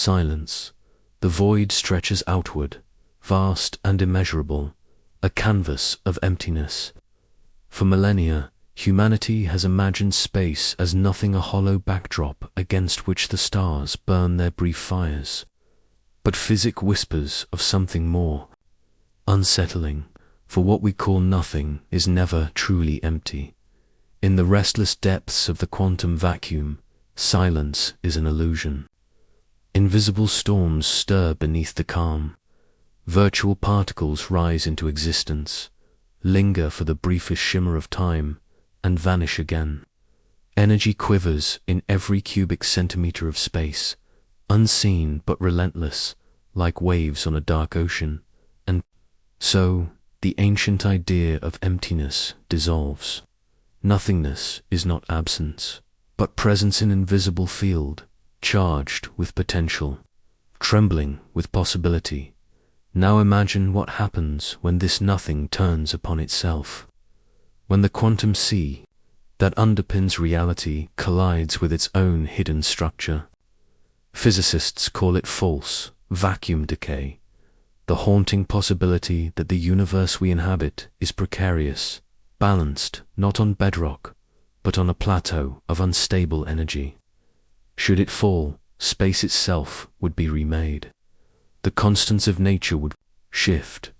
silence, the void stretches outward, vast and immeasurable, a canvas of emptiness. For millennia, humanity has imagined space as nothing, a hollow backdrop against which the stars burn their brief fires. But physics whispers of something more unsettling, for what we call nothing is never truly empty. In the restless depths of the quantum vacuum, silence is an illusion. Invisible storms stir beneath the calm. Virtual particles rise into existence, linger for the briefest shimmer of time, and vanish again. Energy quivers in every cubic centimeter of space, unseen but relentless, like waves on a dark ocean. And so, the ancient idea of emptiness dissolves. Nothingness is not absence, but presence in invisible field, charged with potential, trembling with possibility. Now imagine what happens when this nothing turns upon itself. When the quantum sea that underpins reality collides with its own hidden structure. Physicists call it false vacuum decay, the haunting possibility that the universe we inhabit is precarious, balanced not on bedrock, but on a plateau of unstable energy. Should it fall, space itself would be remade. The constants of nature would shift.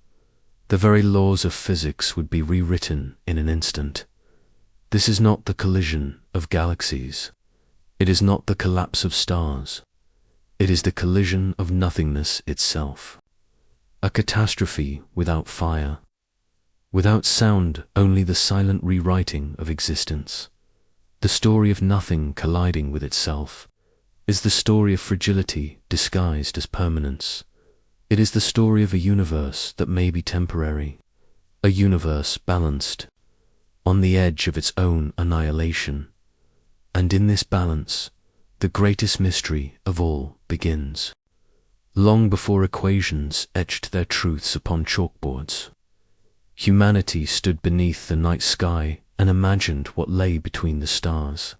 The very laws of physics would be rewritten in an instant. This is not the collision of galaxies. It is not the collapse of stars. It is the collision of nothingness itself. A catastrophe without fire. Without sound, only the silent rewriting of existence. The story of nothing colliding with itself is the story of fragility disguised as permanence. It is the story of a universe that may be temporary, a universe balanced, on the edge of its own annihilation. And in this balance, the greatest mystery of all begins. Long before equations etched their truths upon chalkboards, humanity stood beneath the night sky and imagined what lay between the stars.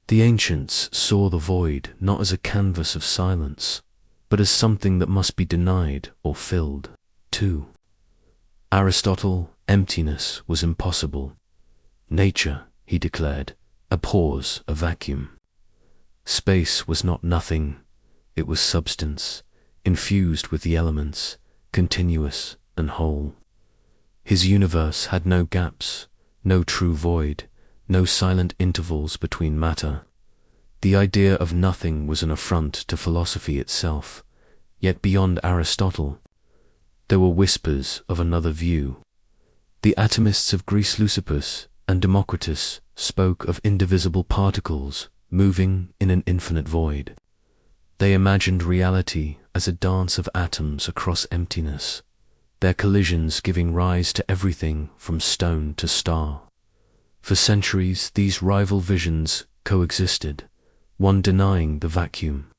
The ancients saw the void not as a canvas of silence, but as something that must be denied or filled. To Aristotle, emptiness was impossible. Nature, he declared, abhors a vacuum. Space was not nothing, it was substance, infused with the elements, continuous and whole. His universe had no gaps, no true void, no silent intervals between matter. The idea of nothing was an affront to philosophy itself, yet beyond Aristotle, there were whispers of another view. The atomists of Greece, Leucippus and Democritus, spoke of indivisible particles moving in an infinite void. They imagined reality as a dance of atoms across emptiness, their collisions giving rise to everything from stone to star. For centuries, these rival visions coexisted, one denying the vacuum,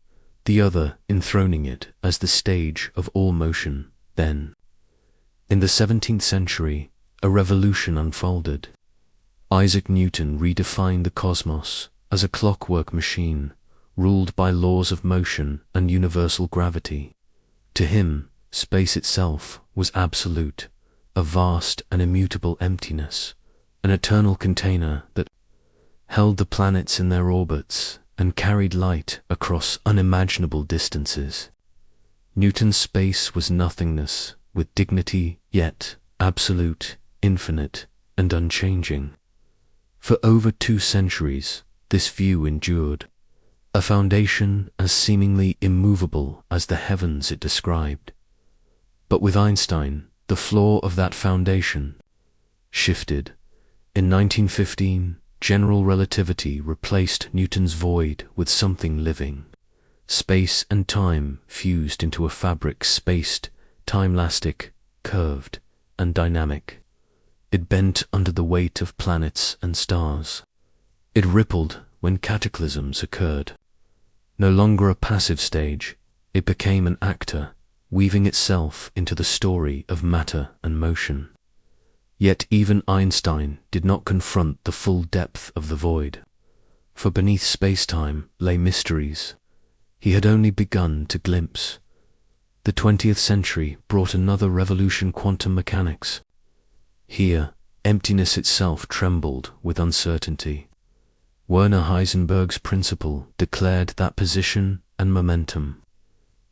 the other enthroning it as the stage of all motion. Then, in the 17th century, a revolution unfolded. Isaac Newton redefined the cosmos as a clockwork machine, ruled by laws of motion and universal gravity. To him, space itself was absolute, a vast and immutable emptiness, an eternal container that held the planets in their orbits and carried light across unimaginable distances. Newton's space was nothingness, with dignity, yet absolute, infinite, and unchanging. For over 2 centuries, this view endured, a foundation as seemingly immovable as the heavens it described. But with Einstein, the flaw of that foundation shifted. In 1915, general relativity replaced Newton's void with something living. Space and time fused into a fabric spaced, time-elastic, curved, and dynamic. It bent under the weight of planets and stars. It rippled when cataclysms occurred. No longer a passive stage, it became an actor, weaving itself into the story of matter and motion. Yet even Einstein did not confront the full depth of the void, for beneath space-time lay mysteries, he had only begun to glimpse. The 20th century brought another revolution: quantum mechanics. Here, emptiness itself trembled with uncertainty. Werner Heisenberg's principle declared that position and momentum,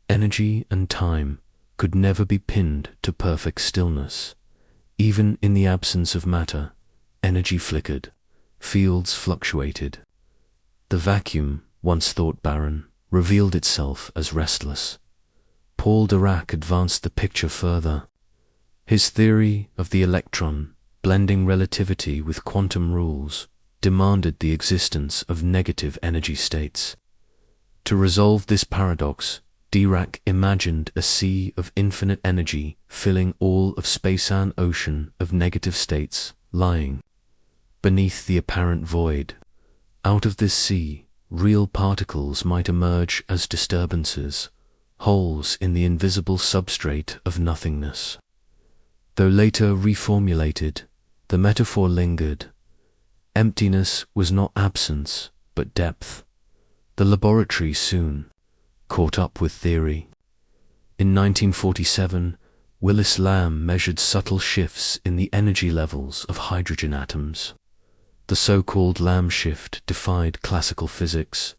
energy and time, could never be pinned to perfect stillness. Even in the absence of matter, energy flickered, fields fluctuated. The vacuum, once thought barren, revealed itself as restless. Paul Dirac advanced the picture further. His theory of the electron, blending relativity with quantum rules, demanded the existence of negative energy states. To resolve this paradox, Dirac imagined a sea of infinite energy filling all of space, an ocean of negative states lying beneath the apparent void. Out of this sea, real particles might emerge as disturbances, holes in the invisible substrate of nothingness. Though later reformulated, the metaphor lingered. Emptiness was not absence, but depth. The laboratory soon caught up with theory. In 1947, Willis Lamb measured subtle shifts in the energy levels of hydrogen atoms. The so-called Lamb shift defied classical physics.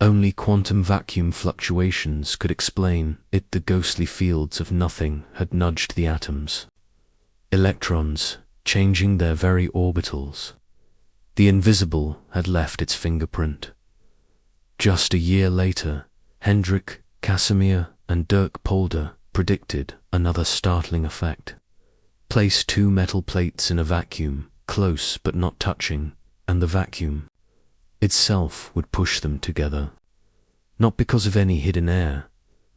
Only quantum vacuum fluctuations could explain it. The ghostly fields of nothing had nudged the atoms. Electrons, changing their very orbitals. The invisible had left its fingerprint. Just a year later, Hendrik Casimir and Dirk Polder predicted another startling effect. Place two metal plates in a vacuum, close but not touching, and the vacuum itself would push them together. Not because of any hidden air,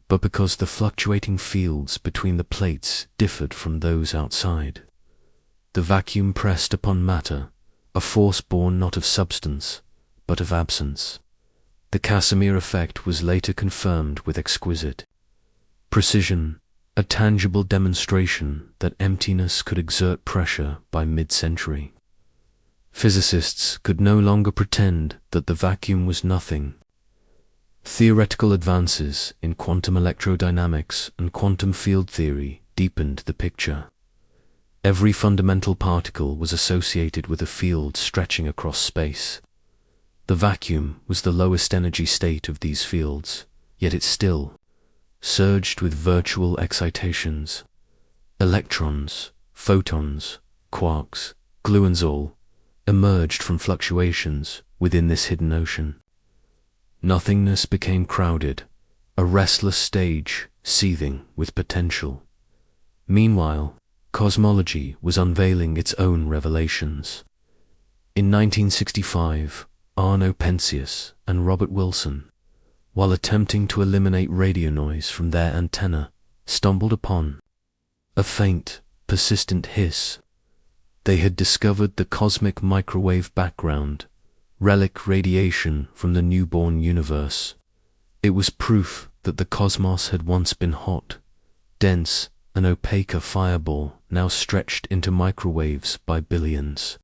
but because the fluctuating fields between the plates differed from those outside. The vacuum pressed upon matter, a force born not of substance, but of absence. The Casimir effect was later confirmed with exquisite precision, a tangible demonstration that emptiness could exert pressure by mid-century. Physicists could no longer pretend that the vacuum was nothing. Theoretical advances in quantum electrodynamics and quantum field theory deepened the picture. Every fundamental particle was associated with a field stretching across space. The vacuum was the lowest energy state of these fields, yet it still surged with virtual excitations. Electrons, photons, quarks, gluons all emerged from fluctuations within this hidden ocean. Nothingness became crowded, a restless stage seething with potential. Meanwhile, cosmology was unveiling its own revelations. In 1965, Arno Penzias and Robert Wilson, while attempting to eliminate radio noise from their antenna, stumbled upon a faint, persistent hiss. They had discovered the cosmic microwave background, relic radiation from the newborn universe. It was proof that the cosmos had once been hot, dense, an opaque fireball now stretched into microwaves by billions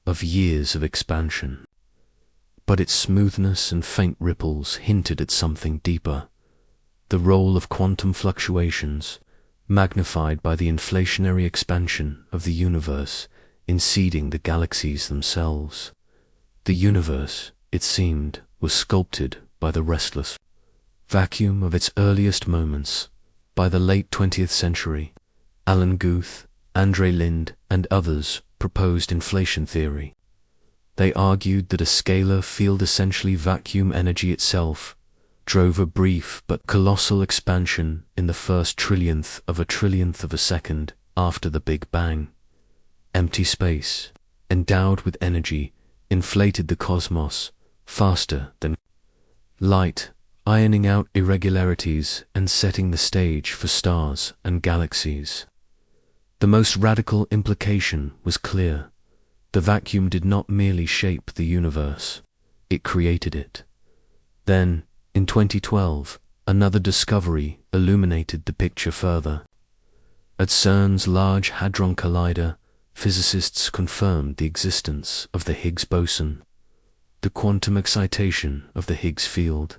of years of expansion. But its smoothness and faint ripples hinted at something deeper: the role of quantum fluctuations, magnified by the inflationary expansion of the universe in seeding the galaxies themselves. The universe, it seemed, was sculpted by the restless vacuum of its earliest moments. By the late 20th century, Alan Guth, Andrei Linde, and others proposed inflation theory. They argued that a scalar field, essentially vacuum energy itself, drove a brief but colossal expansion in the first trillionth of a second after the Big Bang. Empty space, endowed with energy, inflated the cosmos faster than light, ironing out irregularities and setting the stage for stars and galaxies. The most radical implication was clear. The vacuum did not merely shape the universe, it created it. Then, in 2012, another discovery illuminated the picture further. At CERN's Large Hadron Collider, physicists confirmed the existence of the Higgs boson, the quantum excitation of the Higgs field.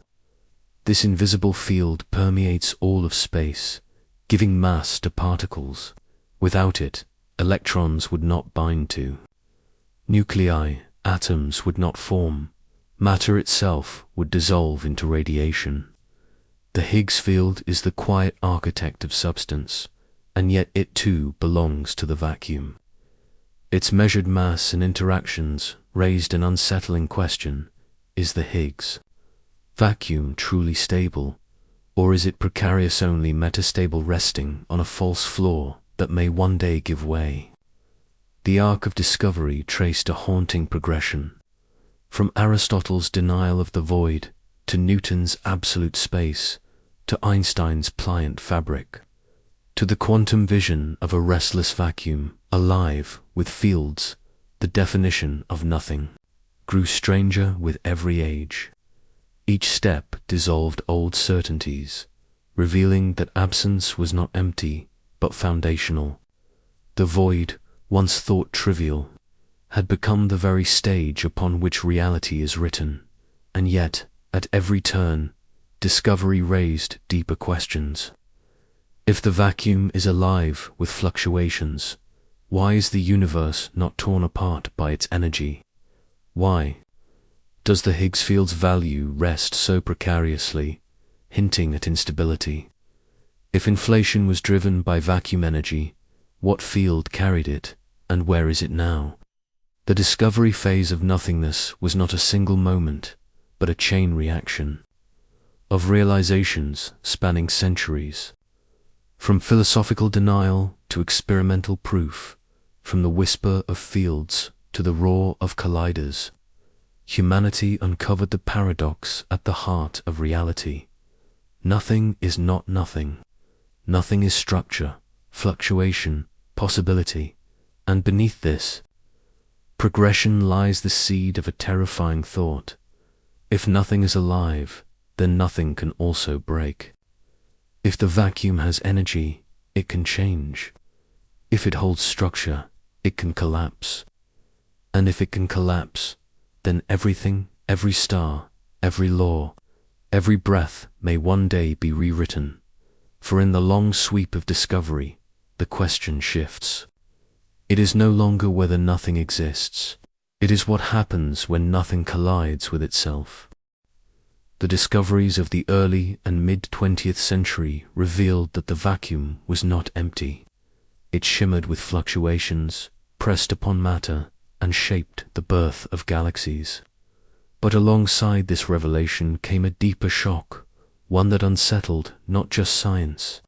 This invisible field permeates all of space, giving mass to particles. Without it, electrons would not bind to nuclei, atoms would not form, matter itself would dissolve into radiation. The Higgs field is the quiet architect of substance, and yet it too belongs to the vacuum. Its measured mass and interactions raised an unsettling question: is the Higgs vacuum truly stable, or is it precarious only metastable resting on a false floor that may one day give way? The arc of discovery traced a haunting progression, from Aristotle's denial of the void, to Newton's absolute space, to Einstein's pliant fabric, to the quantum vision of a restless vacuum, alive with fields. The definition of nothing grew stranger with every age. Each step dissolved old certainties, revealing that absence was not empty, but foundational. The void, once thought trivial, had become the very stage upon which reality is written, and yet, at every turn, discovery raised deeper questions. If the vacuum is alive with fluctuations, why is the universe not torn apart by its energy? Why does the Higgs field's value rest so precariously, hinting at instability? If inflation was driven by vacuum energy, what field carried it, and where is it now? The discovery phase of nothingness was not a single moment, but a chain reaction of realizations spanning centuries. From philosophical denial to experimental proof, from the whisper of fields to the roar of colliders, humanity uncovered the paradox at the heart of reality. Nothing is not nothing. Nothing is structure, fluctuation, possibility, and beneath this progression lies the seed of a terrifying thought. If nothing is alive, then nothing can also break. If the vacuum has energy, it can change. If it holds structure, it can collapse. And if it can collapse, then everything, every star, every law, every breath may one day be rewritten. For in the long sweep of discovery, the question shifts. It is no longer whether nothing exists. It is what happens when nothing collides with itself. The discoveries of the early and mid-20th century revealed that the vacuum was not empty. It shimmered with fluctuations, pressed upon matter, and shaped the birth of galaxies. But alongside this revelation came a deeper shock, one that unsettled not just science,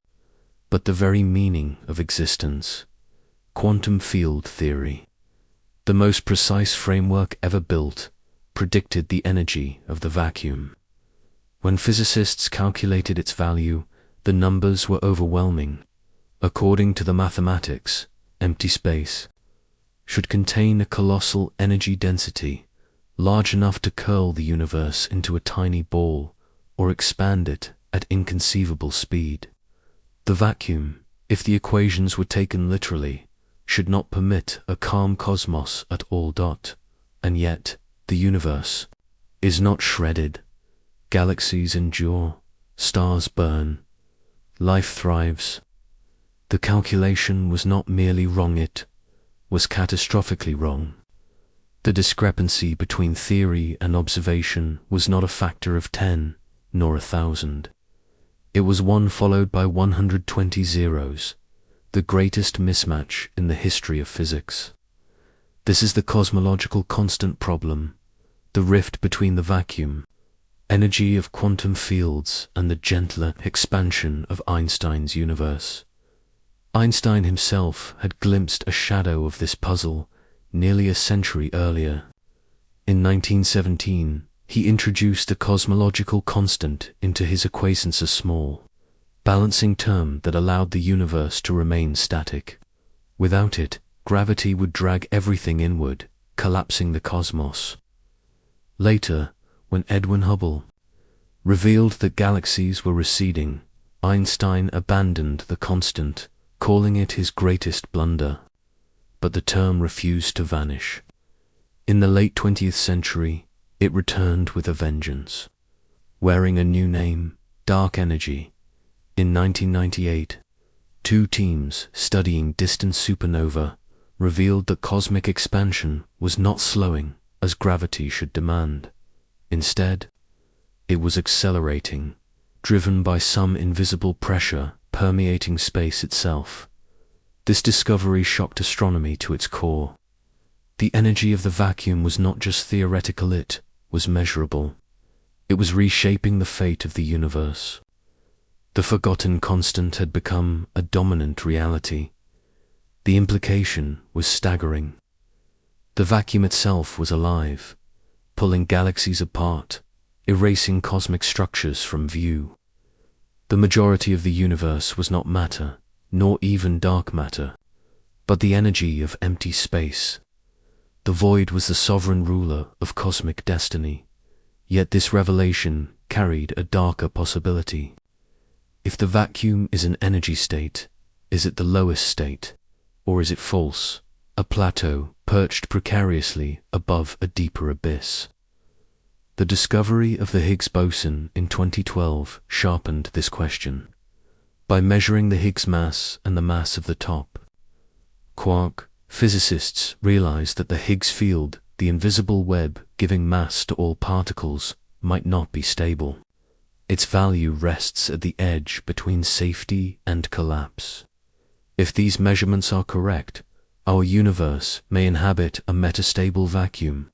but the very meaning of existence. Quantum field theory, the most precise framework ever built, predicted the energy of the vacuum. When physicists calculated its value, the numbers were overwhelming. According to the mathematics, empty space should contain a colossal energy density, large enough to curl the universe into a tiny ball, or expand it at inconceivable speed. The vacuum, if the equations were taken literally, should not permit a calm cosmos at all. And yet, the universe is not shredded. Galaxies endure, stars burn, life thrives. The calculation was not merely wrong, it was catastrophically wrong. The discrepancy between theory and observation was not a factor of 10, nor 1,000. It was 1 followed by 120 zeros, the greatest mismatch in the history of physics. This is the cosmological constant problem, the rift between the vacuum, energy of quantum fields, and the gentler expansion of Einstein's universe. Einstein himself had glimpsed a shadow of this puzzle nearly a century earlier. In 1917, he introduced the cosmological constant into his equations, small, balancing term that allowed the universe to remain static. Without it, gravity would drag everything inward, collapsing the cosmos. Later, when Edwin Hubble revealed that galaxies were receding, Einstein abandoned the constant, calling it his greatest blunder. But the term refused to vanish. In the late 20th century, it returned with a vengeance. wearing a new name, dark energy. In 1998, two teams studying distant supernova revealed that cosmic expansion was not slowing as gravity should demand. Instead, it was accelerating, driven by some invisible pressure permeating space itself. This discovery shocked astronomy to its core. The energy of the vacuum was not just theoretical, it was measurable. It was reshaping the fate of the universe. The forgotten constant had become a dominant reality. The implication was staggering. The vacuum itself was alive, pulling galaxies apart, erasing cosmic structures from view. The majority of the universe was not matter, nor even dark matter, but the energy of empty space. The void was the sovereign ruler of cosmic destiny. Yet this revelation carried a darker possibility. If the vacuum is an energy state, is it the lowest state, or is it false, a plateau perched precariously above a deeper abyss? The discovery of the Higgs boson in 2012 sharpened this question. By measuring the Higgs mass and the mass of the top quark, physicists realized that the Higgs field, the invisible web giving mass to all particles, might not be stable. Its value rests at the edge between safety and collapse. If these measurements are correct, our universe may inhabit a metastable vacuum,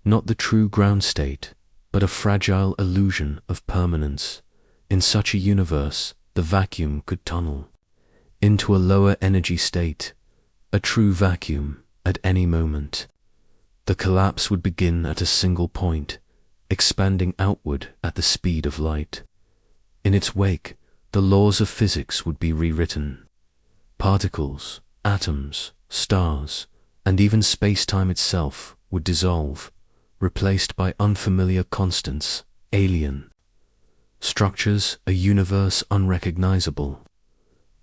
not the true ground state, but a fragile illusion of permanence. In such a universe, the vacuum could tunnel into a lower energy state, a true vacuum, at any moment. The collapse would begin at a single point, expanding outward at the speed of light. In its wake, the laws of physics would be rewritten. Particles, atoms, stars, and even space-time itself would dissolve, replaced by unfamiliar constants, alien structures, a universe unrecognizable.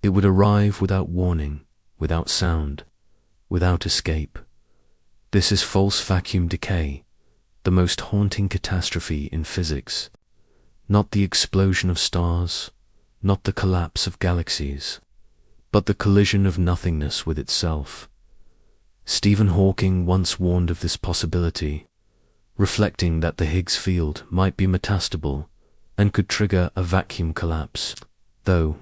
It would arrive without warning, without sound, without escape. This is false vacuum decay, the most haunting catastrophe in physics. Not the explosion of stars, not the collapse of galaxies, but the collision of nothingness with itself. Stephen Hawking once warned of this possibility, reflecting that the Higgs field might be metastable and could trigger a vacuum collapse. Though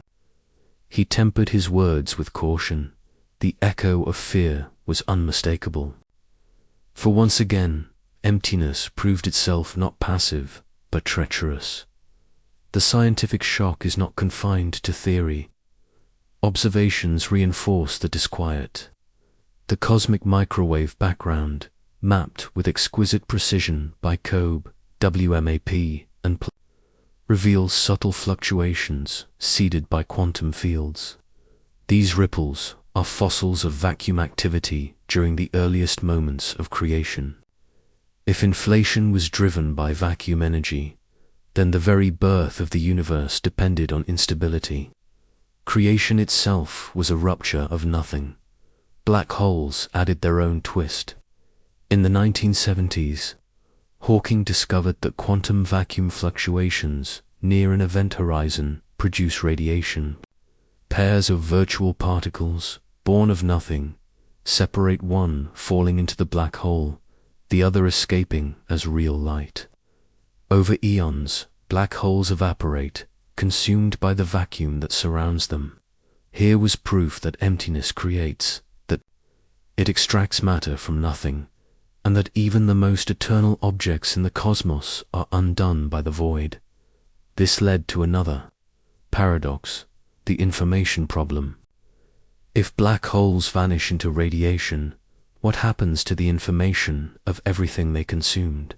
he tempered his words with caution, the echo of fear was unmistakable. For once again, emptiness proved itself not passive, but treacherous. The scientific shock is not confined to theory. Observations reinforce the disquiet. The cosmic microwave background, mapped with exquisite precision by COBE, WMAP, and reveals subtle fluctuations seeded by quantum fields. These ripples are fossils of vacuum activity during the earliest moments of creation. If inflation was driven by vacuum energy, then the very birth of the universe depended on instability. Creation itself was a rupture of nothing. Black holes added their own twist. In the 1970s, Hawking discovered that quantum vacuum fluctuations near an event horizon produce radiation. Pairs of virtual particles, born of nothing, separate, one falling into the black hole, the other escaping as real light. Over eons, black holes evaporate, consumed by the vacuum that surrounds them. Here was proof that emptiness creates, that it extracts matter from nothing, and that even the most eternal objects in the cosmos are undone by the void. This led to another paradox, the information problem. If black holes vanish into radiation, what happens to the information of everything they consumed?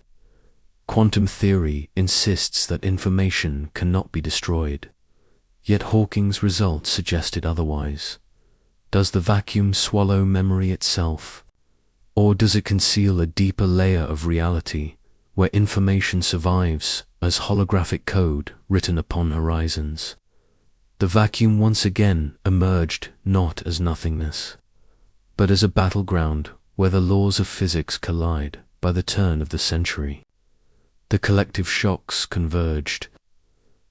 Quantum theory insists that information cannot be destroyed, yet Hawking's results suggested otherwise. Does the vacuum swallow memory itself? Or does it conceal a deeper layer of reality, where information survives as holographic code written upon horizons? The vacuum once again emerged not as nothingness, but as a battleground where the laws of physics collide by the turn of the century. The collective shocks converged.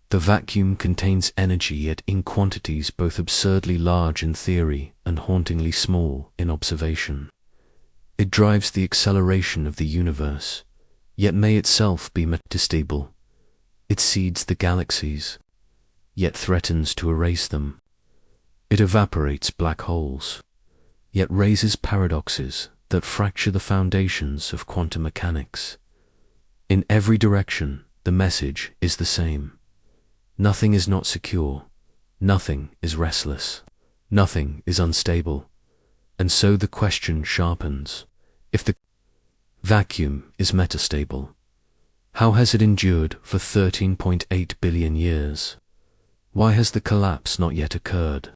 The vacuum contains energy, yet in quantities both absurdly large in theory and hauntingly small in observation. It drives the acceleration of the universe, yet may itself be metastable. It seeds the galaxies, yet threatens to erase them. It evaporates black holes, yet raises paradoxes that fracture the foundations of quantum mechanics. In every direction, the message is the same. Nothing is not secure, nothing is restless, nothing is unstable, and so the question sharpens. If the vacuum is metastable, how has it endured for 13.8 billion years? Why has the collapse not yet occurred?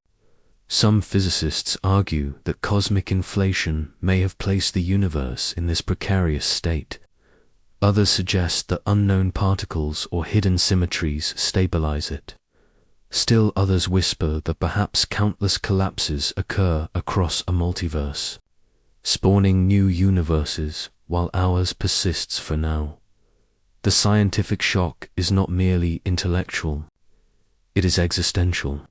Some physicists argue that cosmic inflation may have placed the universe in this precarious state. Others suggest that unknown particles or hidden symmetries stabilize it. Still others whisper that perhaps countless collapses occur across a multiverse, spawning new universes while ours persists for now. The scientific shock is not merely intellectual, it is existential,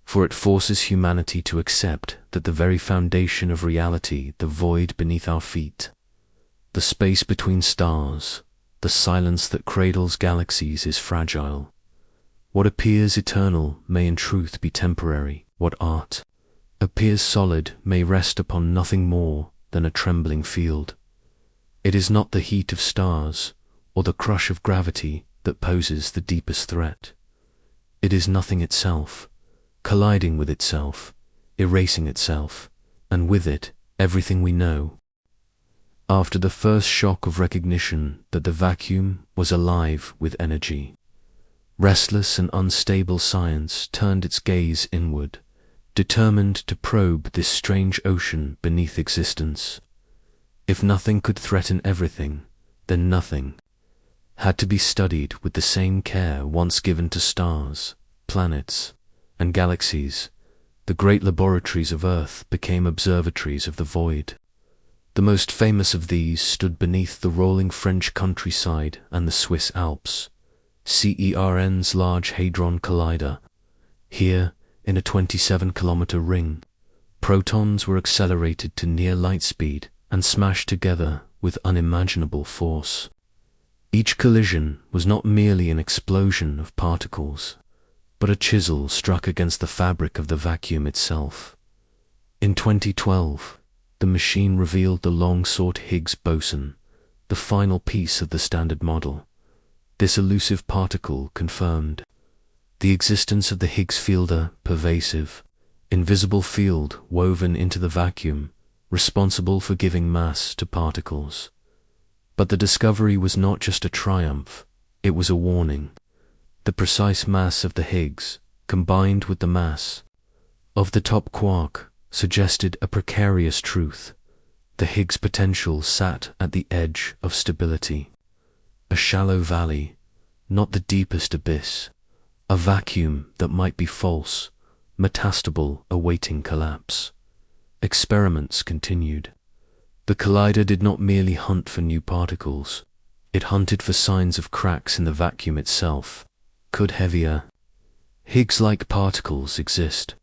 for it forces humanity to accept that the very foundation of reality, the void beneath our feet, the space between stars, the silence that cradles galaxies is fragile. What appears eternal may in truth be temporary. What art appears solid may rest upon nothing more than a trembling field. It is not the heat of stars or the crush of gravity that poses the deepest threat. It is nothing itself, colliding with itself, erasing itself, and with it everything we know. After the first shock of recognition that the vacuum was alive with energy, restless and unstable science turned its gaze inward, determined to probe this strange ocean beneath existence. If nothing could threaten everything, then nothing had to be studied with the same care once given to stars, planets, and galaxies. The great laboratories of Earth became observatories of the void. The most famous of these stood beneath the rolling French countryside and the Swiss Alps. CERN's Large Hadron Collider. Here, in a 27-kilometer ring, protons were accelerated to near light speed and smashed together with unimaginable force. Each collision was not merely an explosion of particles, but a chisel struck against the fabric of the vacuum itself. In 2012, the machine revealed the long-sought Higgs boson, the final piece of the Standard Model. This elusive particle confirmed the existence of the Higgs field, a pervasive, invisible field woven into the vacuum, responsible for giving mass to particles. But the discovery was not just a triumph, it was a warning. The precise mass of the Higgs, combined with the mass of the top quark, suggested a precarious truth. The Higgs potential sat at the edge of stability. A shallow valley, not the deepest abyss. A vacuum that might be false, metastable, awaiting collapse. Experiments continued. The collider did not merely hunt for new particles. It hunted for signs of cracks in the vacuum itself. Could heavier, Higgs-like particles exist?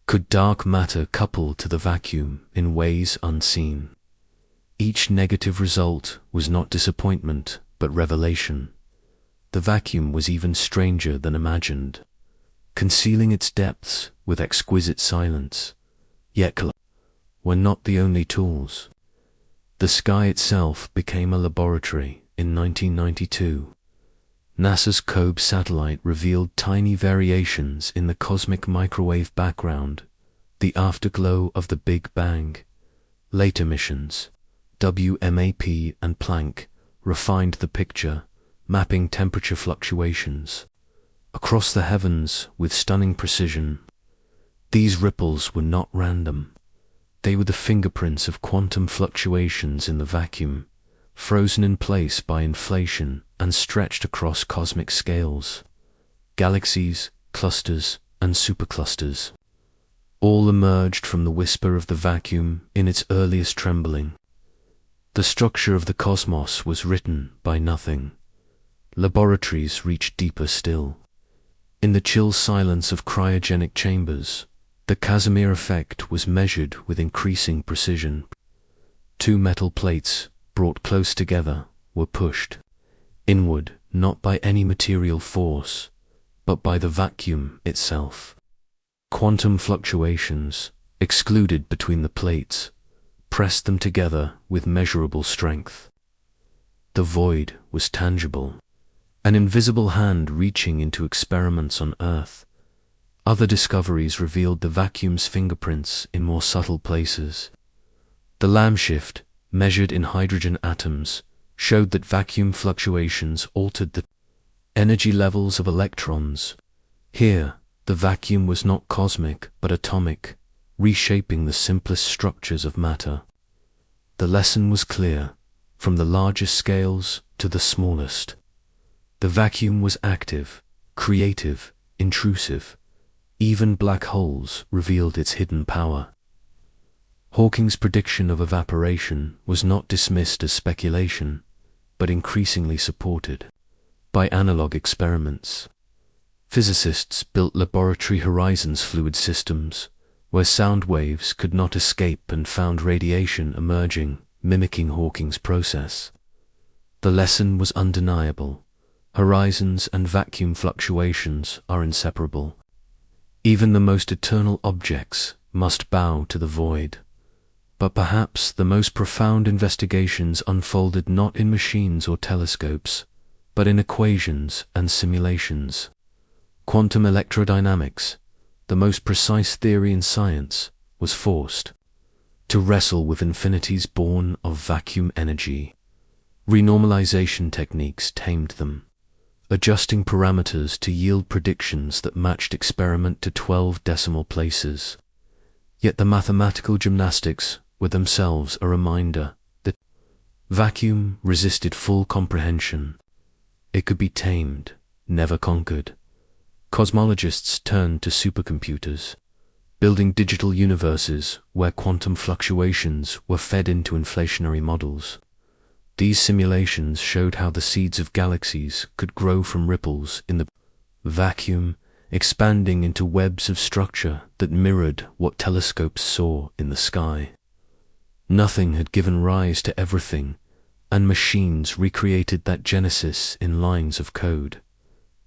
Could dark matter couple to the vacuum in ways unseen? Each negative result was not disappointment, but revelation. The vacuum was even stranger than imagined, concealing its depths with exquisite silence. Yet were not the only tools. The sky itself became a laboratory. In 1992, NASA's COBE satellite revealed tiny variations in the cosmic microwave background, the afterglow of the Big Bang. Later missions, WMAP and Planck, refined the picture, mapping temperature fluctuations across the heavens with stunning precision. These ripples were not random. They were the fingerprints of quantum fluctuations in the vacuum, frozen in place by inflation and stretched across cosmic scales. Galaxies, clusters, and superclusters all emerged from the whisper of the vacuum in its earliest trembling. The structure of the cosmos was written by nothing, laboratories reached deeper still. In the chill silence of cryogenic chambers, the Casimir effect was measured with increasing precision. Two metal plates, brought close together, were pushed inward not by any material force, but by the vacuum itself. Quantum fluctuations, excluded between the plates, pressed them together with measurable strength. The void was tangible, an invisible hand reaching into experiments on Earth. Other discoveries revealed the vacuum's fingerprints in more subtle places. The Lamb shift, measured in hydrogen atoms, showed that vacuum fluctuations altered the energy levels of electrons. Here, the vacuum was not cosmic but atomic, reshaping the simplest structures of matter. The lesson was clear, from the largest scales to the smallest. The vacuum was active, creative, intrusive. Even black holes revealed its hidden power. Hawking's prediction of evaporation was not dismissed as speculation, but increasingly supported by analog experiments. Physicists built laboratory horizons fluid systems, where sound waves could not escape, and found radiation emerging, mimicking Hawking's process. The lesson was undeniable. Horizons and vacuum fluctuations are inseparable. Even the most eternal objects must bow to the void. But perhaps the most profound investigations unfolded not in machines or telescopes, but in equations and simulations. Quantum electrodynamics, the most precise theory in science, was forced to wrestle with infinities born of vacuum energy. Renormalization techniques tamed them, adjusting parameters to yield predictions that matched experiment to 12 decimal places. Yet the mathematical gymnastics were themselves a reminder that vacuum resisted full comprehension. It could be tamed, never conquered. Cosmologists turned to supercomputers, building digital universes where quantum fluctuations were fed into inflationary models. These simulations showed how the seeds of galaxies could grow from ripples in the vacuum, expanding into webs of structure that mirrored what telescopes saw in the sky. Nothing had given rise to everything, and machines recreated that genesis in lines of code.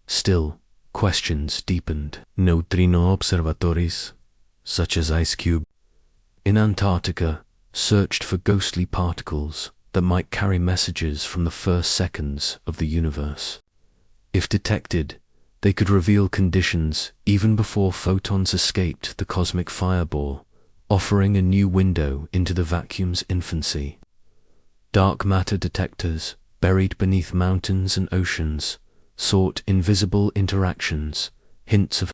Still, questions deepened. Neutrino observatories, such as IceCube, in Antarctica, searched for ghostly particles that might carry messages from the first seconds of the universe. If detected, they could reveal conditions even before photons escaped the cosmic fireball, offering a new window into the vacuum's infancy. Dark matter detectors, buried beneath mountains and oceans, sought invisible interactions, hints of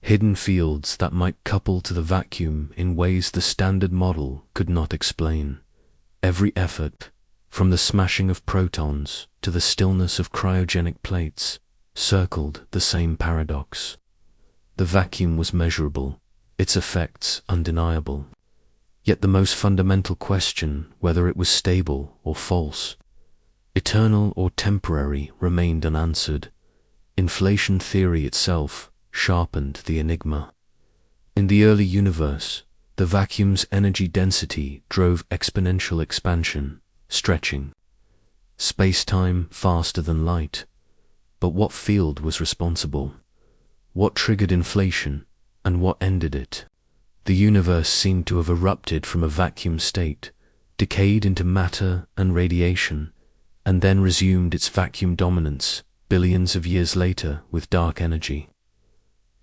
hidden fields that might couple to the vacuum in ways the standard model could not explain. Every effort, from the smashing of protons to the stillness of cryogenic plates, circled the same paradox. The vacuum was measurable, its effects undeniable. Yet the most fundamental question, whether it was stable or false, eternal or temporary, remained unanswered. Inflation theory itself sharpened the enigma. In the early universe, the vacuum's energy density drove exponential expansion, stretching space-time faster than light. But what field was responsible? What triggered inflation, and what ended it? The universe seemed to have erupted from a vacuum state, decayed into matter and radiation, and then resumed its vacuum dominance billions of years later with dark energy.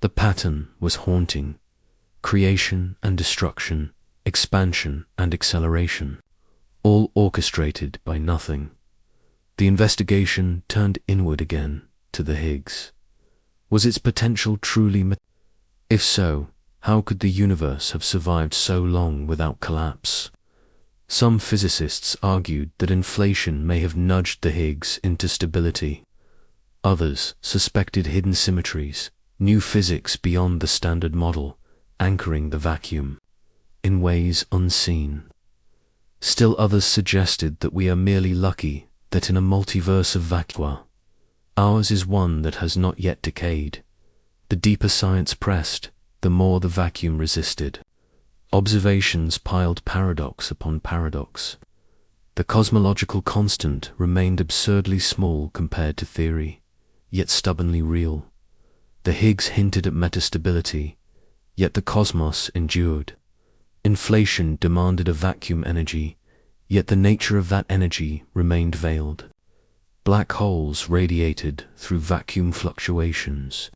The pattern was haunting: creation and destruction, expansion and acceleration, all orchestrated by nothing. The investigation turned inward again, to the Higgs. Was its potential truly If so, how could the universe have survived so long without collapse? Some physicists argued that inflation may have nudged the Higgs into stability. Others suspected hidden symmetries, new physics beyond the standard model, anchoring the vacuum in ways unseen. Still others suggested that we are merely lucky that in a multiverse of vacua, Ours is one that has not yet decayed. The deeper science pressed, the more the vacuum resisted. Observations piled paradox upon paradox. The cosmological constant remained absurdly small compared to theory, yet stubbornly real. The Higgs hinted at metastability, yet the cosmos endured. Inflation demanded a vacuum energy, yet the nature of that energy remained veiled. Black holes radiated through vacuum fluctuations,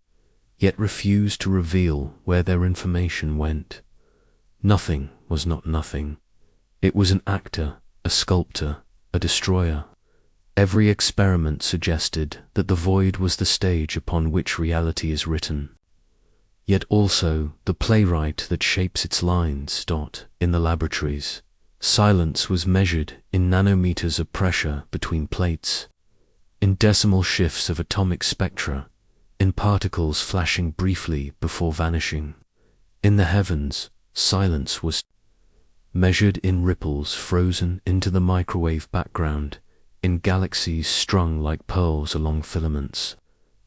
yet refused to reveal where their information went. Nothing was not nothing. It was an actor, a sculptor, a destroyer. Every experiment suggested that the void was the stage upon which reality is written, yet also the playwright that shapes its lines. In the laboratories, silence was measured in nanometers of pressure between plates, in decimal shifts of atomic spectra, in particles flashing briefly before vanishing. In the heavens, silence was measured in ripples frozen into the microwave background, in galaxies strung like pearls along filaments,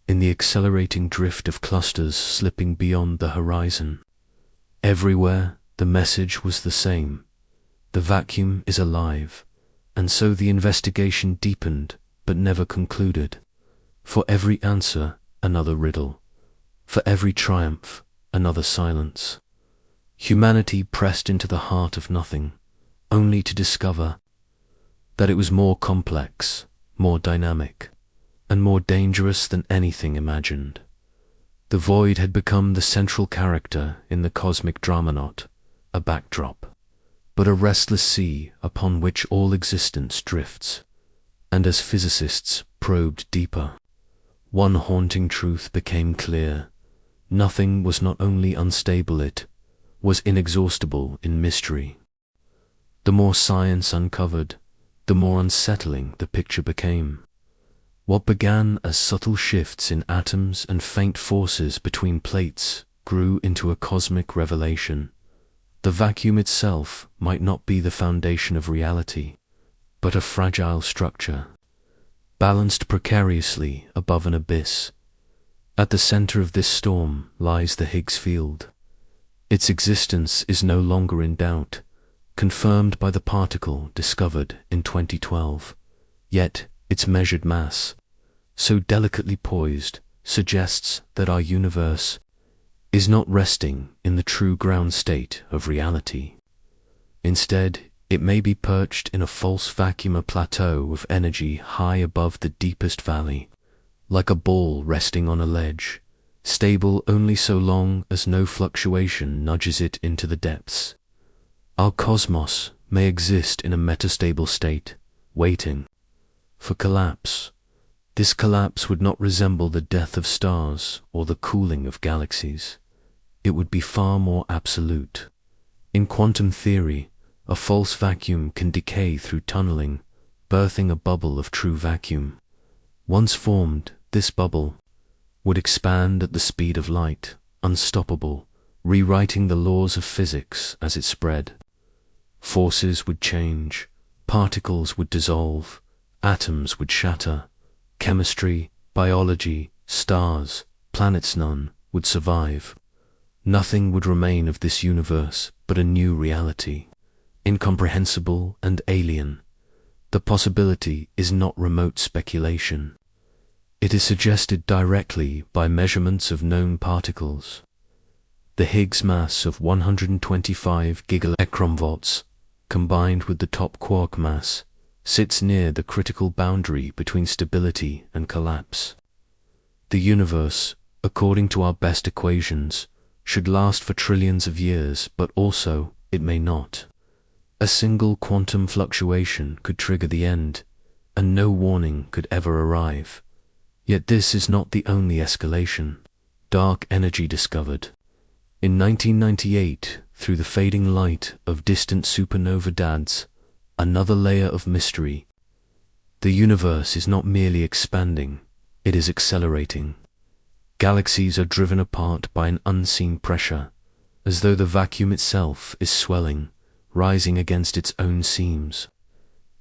in the accelerating drift of clusters slipping beyond the horizon. Everywhere, the message was the same. The vacuum is alive, and so the investigation deepened but never concluded. For every answer, another riddle. For every triumph, another silence. Humanity pressed into the heart of nothing, only to discover that it was more complex, more dynamic, and more dangerous than anything imagined. The void had become the central character in the cosmic drama, not a backdrop, but a restless sea upon which all existence drifts. And as physicists probed deeper, one haunting truth became clear. Nothing was not only unstable, it was inexhaustible in mystery. The more science uncovered, the more unsettling the picture became. What began as subtle shifts in atoms and faint forces between plates grew into a cosmic revelation. The vacuum itself might not be the foundation of reality, but a fragile structure, balanced precariously above an abyss. At the center of this storm lies the Higgs field. Its existence is no longer in doubt, confirmed by the particle discovered in 2012. Yet its measured mass, so delicately poised, suggests that our universe is not resting in the true ground state of reality. Instead, it may be perched in a false vacuum, a plateau of energy high above the deepest valley, like a ball resting on a ledge, stable only so long as no fluctuation nudges it into the depths. Our cosmos may exist in a metastable state, waiting for collapse. This collapse would not resemble the death of stars or the cooling of galaxies. It would be far more absolute. In quantum theory, a false vacuum can decay through tunneling, birthing a bubble of true vacuum. Once formed, this bubble would expand at the speed of light, unstoppable, rewriting the laws of physics as it spread. Forces would change, particles would dissolve, atoms would shatter, chemistry, biology, stars, planets, none would survive. Nothing would remain of this universe but a new reality, incomprehensible and alien. The possibility is not remote speculation. It is suggested directly by measurements of known particles. The Higgs mass of 125 gigaelectronvolts, combined with the top quark mass, sits near the critical boundary between stability and collapse. The universe, according to our best equations, should last for trillions of years, but also it may not. A single quantum fluctuation could trigger the end, and no warning could ever arrive. Yet this is not the only escalation. Dark energy discovered in 1998 through the fading light of distant supernova adds another layer of mystery. The universe is not merely expanding, it is accelerating. Galaxies are driven apart by an unseen pressure, as though the vacuum itself is swelling, rising against its own seams.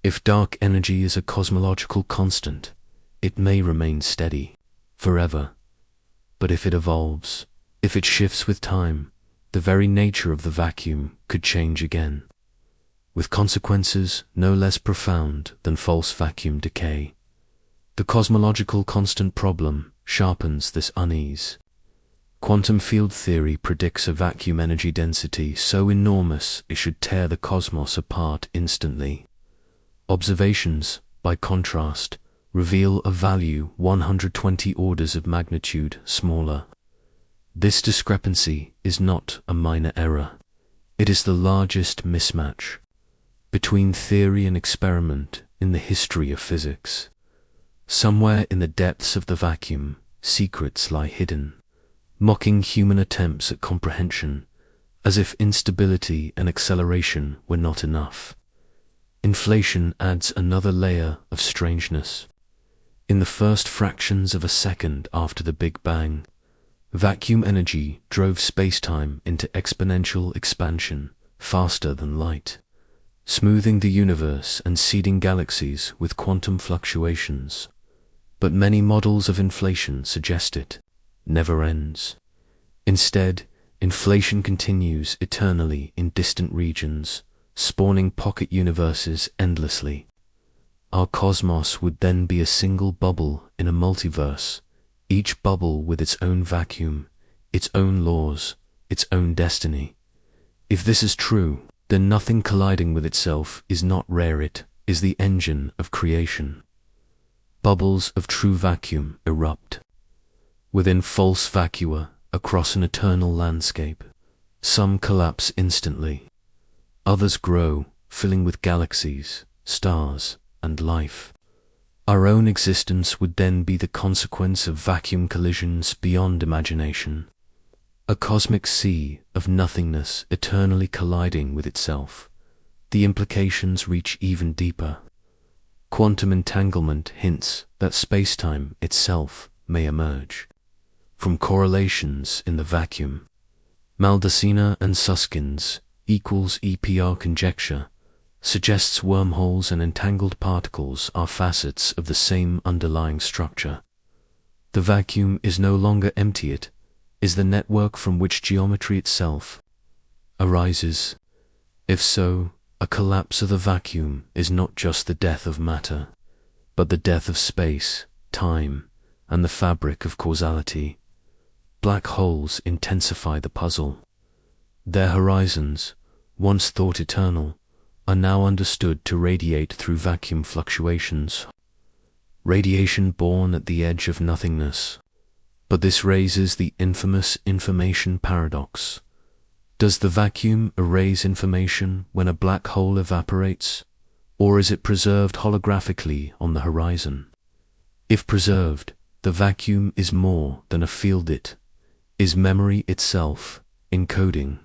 If dark energy is a cosmological constant, it may remain steady forever. But if it evolves, if it shifts with time, the very nature of the vacuum could change again, with consequences no less profound than false vacuum decay. The cosmological constant problem sharpens this unease. Quantum field theory predicts a vacuum energy density so enormous it should tear the cosmos apart instantly. Observations, by contrast, reveal a value 120 orders of magnitude smaller. This discrepancy is not a minor error. It is the largest mismatch between theory and experiment in the history of physics. Somewhere in the depths of the vacuum, secrets lie hidden, mocking human attempts at comprehension, as if instability and acceleration were not enough. Inflation adds another layer of strangeness. In the first fractions of a second after the Big Bang, vacuum energy drove spacetime into exponential expansion, faster than light, smoothing the universe and seeding galaxies with quantum fluctuations. But many models of inflation suggest it never ends. Instead, inflation continues eternally in distant regions, spawning pocket universes endlessly. Our cosmos would then be a single bubble in a multiverse, each bubble with its own vacuum, its own laws, its own destiny. If this is true, then nothing colliding with itself is not rare, it is the engine of creation. Bubbles of true vacuum erupt within false vacua across an eternal landscape. Some collapse instantly. Others grow, filling with galaxies, stars, and life. Our own existence would then be the consequence of vacuum collisions beyond imagination. A cosmic sea of nothingness eternally colliding with itself. The implications reach even deeper. Quantum entanglement hints that spacetime itself may emerge from correlations in the vacuum. Maldacena and Susskind's equals EPR conjecture suggests wormholes and entangled particles are facets of the same underlying structure. The vacuum is no longer empty, it is the network from which geometry itself arises. If so, a collapse of the vacuum is not just the death of matter, but the death of space, time, and the fabric of causality. Black holes intensify the puzzle. Their horizons, once thought eternal, are now understood to radiate through vacuum fluctuations. Radiation born at the edge of nothingness. But this raises the infamous information paradox. Does the vacuum erase information when a black hole evaporates, or is it preserved holographically on the horizon? If preserved, the vacuum is more than a field, it is memory itself, encoding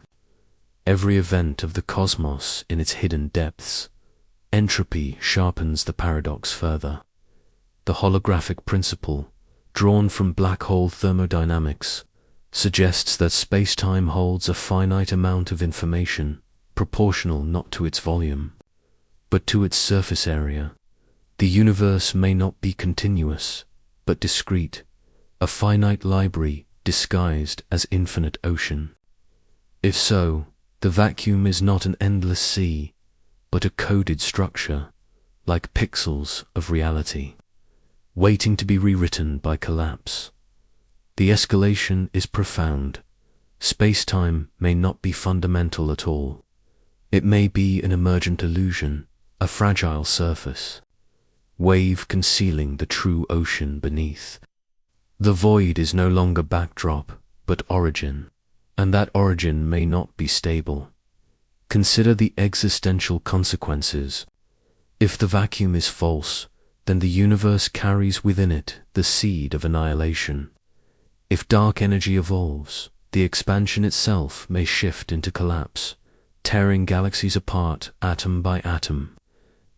every event of the cosmos in its hidden depths. Entropy sharpens the paradox further. The holographic principle, drawn from black hole thermodynamics, suggests that spacetime holds a finite amount of information, proportional not to its volume, but to its surface area. The universe may not be continuous, but discrete, a finite library disguised as infinite ocean. If so, the vacuum is not an endless sea, but a coded structure, like pixels of reality, waiting to be rewritten by collapse. The escalation is profound. Space-time may not be fundamental at all. It may be an emergent illusion, a fragile surface, wave concealing the true ocean beneath. The void is no longer backdrop, but origin, and that origin may not be stable. Consider the existential consequences. If the vacuum is false, then the universe carries within it the seed of annihilation. If dark energy evolves, the expansion itself may shift into collapse, tearing galaxies apart atom by atom.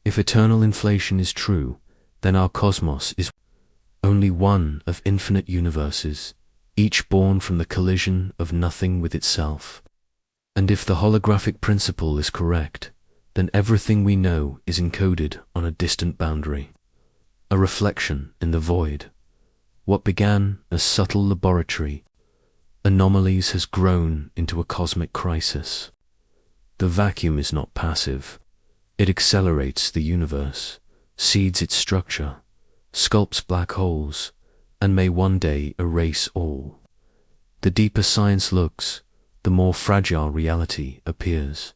If eternal inflation is true, then our cosmos is only one of infinite universes, each born from the collision of nothing with itself. And if the holographic principle is correct, then everything we know is encoded on a distant boundary. a reflection in the void. What began as subtle laboratory anomalies has grown into a cosmic crisis. The vacuum is not passive. It accelerates the universe, seeds its structure, sculpts black holes, and may one day erase all. The deeper science looks, the more fragile reality appears.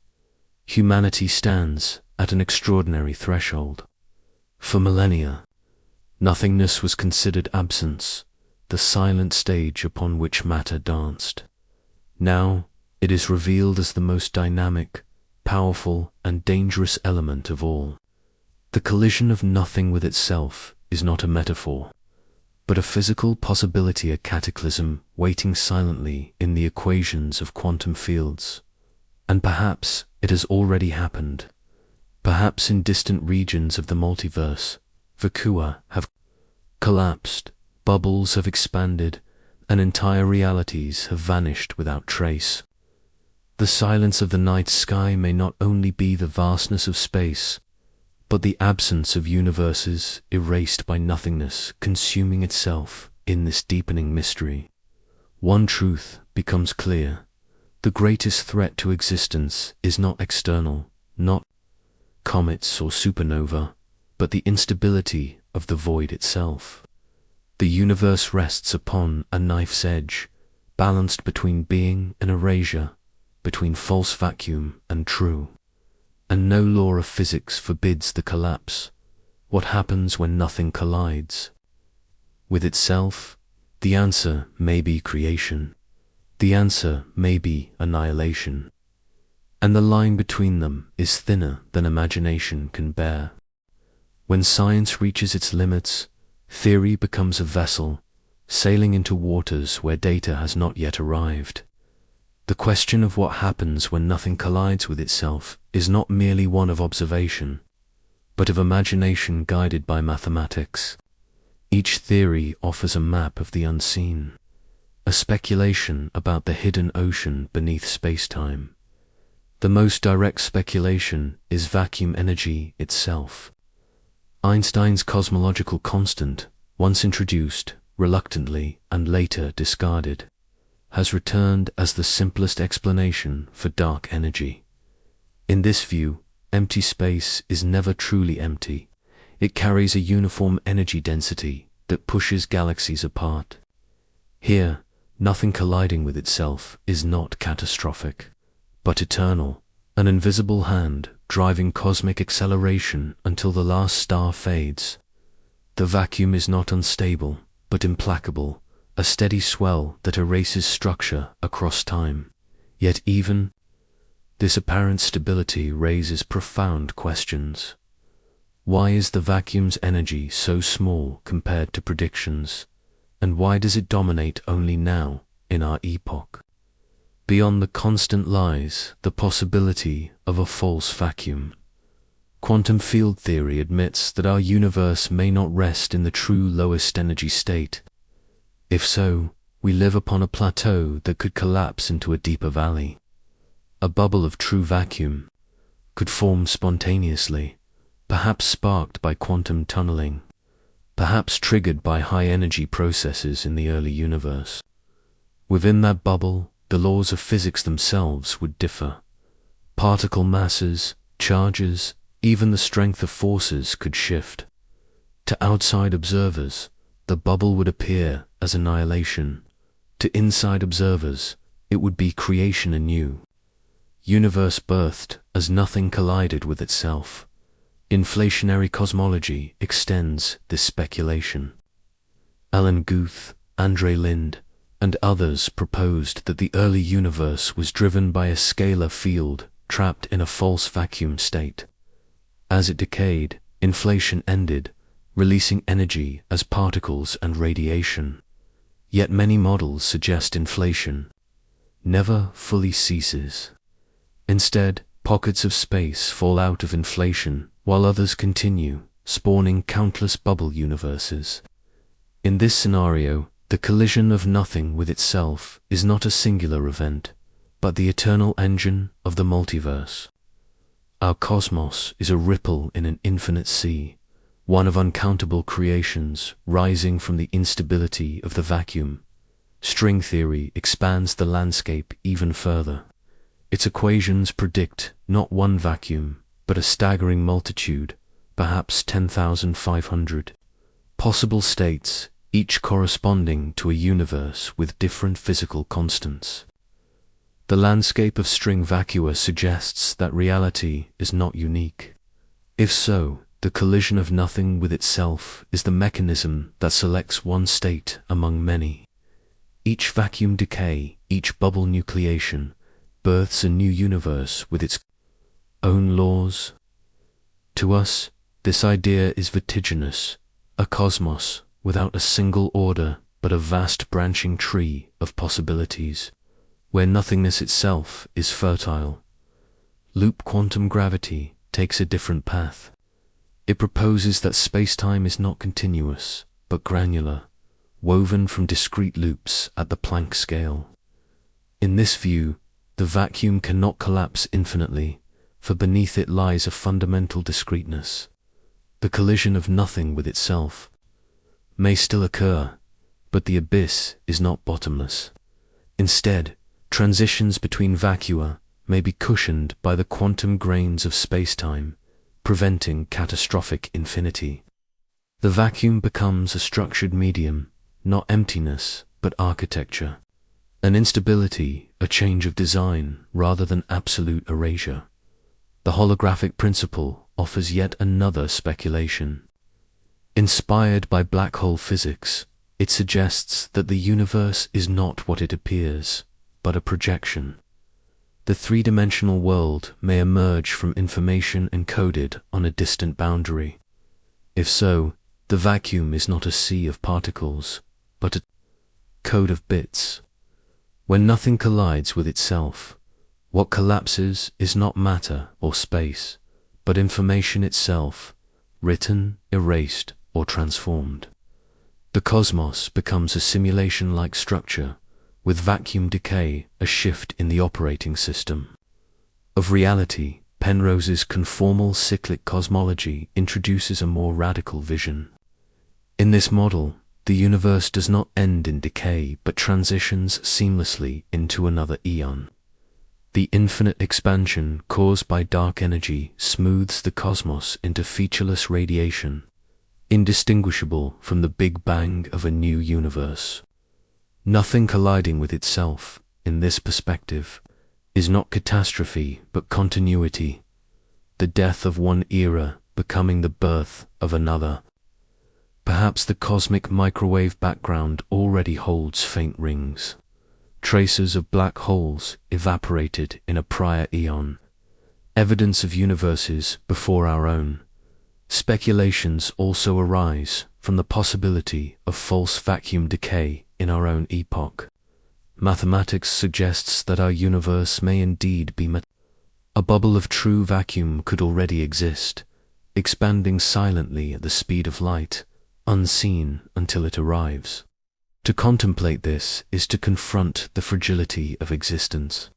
Humanity stands at an extraordinary threshold. For millennia, nothingness was considered absence, the silent stage upon which matter danced. Now it is revealed as the most dynamic, powerful, and dangerous element of all. The collision of nothing with itself is not a metaphor, but a physical possibility, a cataclysm waiting silently in the equations of quantum fields. And perhaps it has already happened. Perhaps in distant regions of the multiverse, vacua have collapsed, bubbles have expanded, and entire realities have vanished without trace. The silence of the night sky may not only be the vastness of space, but the absence of universes erased by nothingness consuming itself in this deepening mystery. One truth becomes clear. The greatest threat to existence is not external, not comets or supernova, but the instability of the void itself. The universe rests upon a knife's edge, balanced between being and erasure, between false vacuum and true. And no law of physics forbids the collapse. What happens when nothing collides with itself? The answer may be creation. The answer may be annihilation. And the line between them is thinner than imagination can bear. When science reaches its limits, theory becomes a vessel, sailing into waters where data has not yet arrived. The question of what happens when nothing collides with itself is not merely one of observation, but of imagination guided by mathematics. Each theory offers a map of the unseen, a speculation about the hidden ocean beneath space-time. The most direct speculation is vacuum energy itself. Einstein's cosmological constant, once introduced, reluctantly and later discarded, has returned as the simplest explanation for dark energy. In this view, empty space is never truly empty. It carries a uniform energy density that pushes galaxies apart. Here, nothing colliding with itself is not catastrophic, but eternal, an invisible hand driving cosmic acceleration until the last star fades. The vacuum is not unstable, but implacable, a steady swell that erases structure across time. Yet even this apparent stability raises profound questions. Why is the vacuum's energy so small compared to predictions? And why does it dominate only now, in our epoch? Beyond the constant lies the possibility of a false vacuum. Quantum field theory admits that our universe may not rest in the true lowest energy state. If so, we live upon a plateau that could collapse into a deeper valley. A bubble of true vacuum could form spontaneously, perhaps sparked by quantum tunneling, perhaps triggered by high-energy processes in the early universe. Within that bubble, the laws of physics themselves would differ. Particle masses, charges, even the strength of forces could shift. To outside observers, the bubble would appear as annihilation. To inside observers, it would be creation anew. Universe birthed as nothing collided with itself. Inflationary cosmology extends this speculation. Alan Guth, Andre Linde, and others proposed that the early universe was driven by a scalar field trapped in a false vacuum state. As it decayed, inflation ended, releasing energy as particles and radiation. Yet many models suggest inflation never fully ceases. Instead, pockets of space fall out of inflation, while others continue, spawning countless bubble universes. In this scenario, the collision of nothing with itself is not a singular event, but the eternal engine of the multiverse. Our cosmos is a ripple in an infinite sea, one of uncountable creations rising from the instability of the vacuum. String theory expands the landscape even further. Its equations predict not one vacuum, but a staggering multitude, perhaps 10,500, possible states, each corresponding to a universe with different physical constants. The landscape of string vacua suggests that reality is not unique. If so, the collision of nothing with itself is the mechanism that selects one state among many. Each vacuum decay, each bubble nucleation, births a new universe with its own laws. To us, this idea is vertiginous, a cosmos without a single order but a vast branching tree of possibilities, where nothingness itself is fertile. Loop quantum gravity takes a different path. It proposes that space-time is not continuous, but granular, woven from discrete loops at the Planck scale. In this view, the vacuum cannot collapse infinitely, for beneath it lies a fundamental discreteness. The collision of nothing with itself may still occur, but the abyss is not bottomless. Instead, transitions between vacua may be cushioned by the quantum grains of space-time, preventing catastrophic infinity. The vacuum becomes a structured medium, not emptiness, but architecture. An instability, a change of design, rather than absolute erasure. The holographic principle offers yet another speculation. Inspired by black hole physics, it suggests that the universe is not what it appears, but a projection. The three-dimensional world may emerge from information encoded on a distant boundary. If so, the vacuum is not a sea of particles, but a code of bits. When nothing collides with itself, what collapses is not matter or space, but information itself, written, erased, or transformed. The cosmos becomes a simulation-like structure, with vacuum decay a shift in the operating system. Of reality, Penrose's conformal cyclic cosmology introduces a more radical vision. In this model, the universe does not end in decay but transitions seamlessly into another eon. The infinite expansion caused by dark energy smooths the cosmos into featureless radiation, indistinguishable from the Big Bang of a new universe. Nothing colliding with itself, in this perspective, is not catastrophe but continuity, the death of one era becoming the birth of another. Perhaps the cosmic microwave background already holds faint rings, traces of black holes evaporated in a prior eon, evidence of universes before our own. Speculations also arise from the possibility of false vacuum decay in our own epoch. Mathematics suggests that our universe may indeed be a bubble of true vacuum could already exist, expanding silently at the speed of light, unseen until it arrives. To contemplate this is to confront the fragility of existence.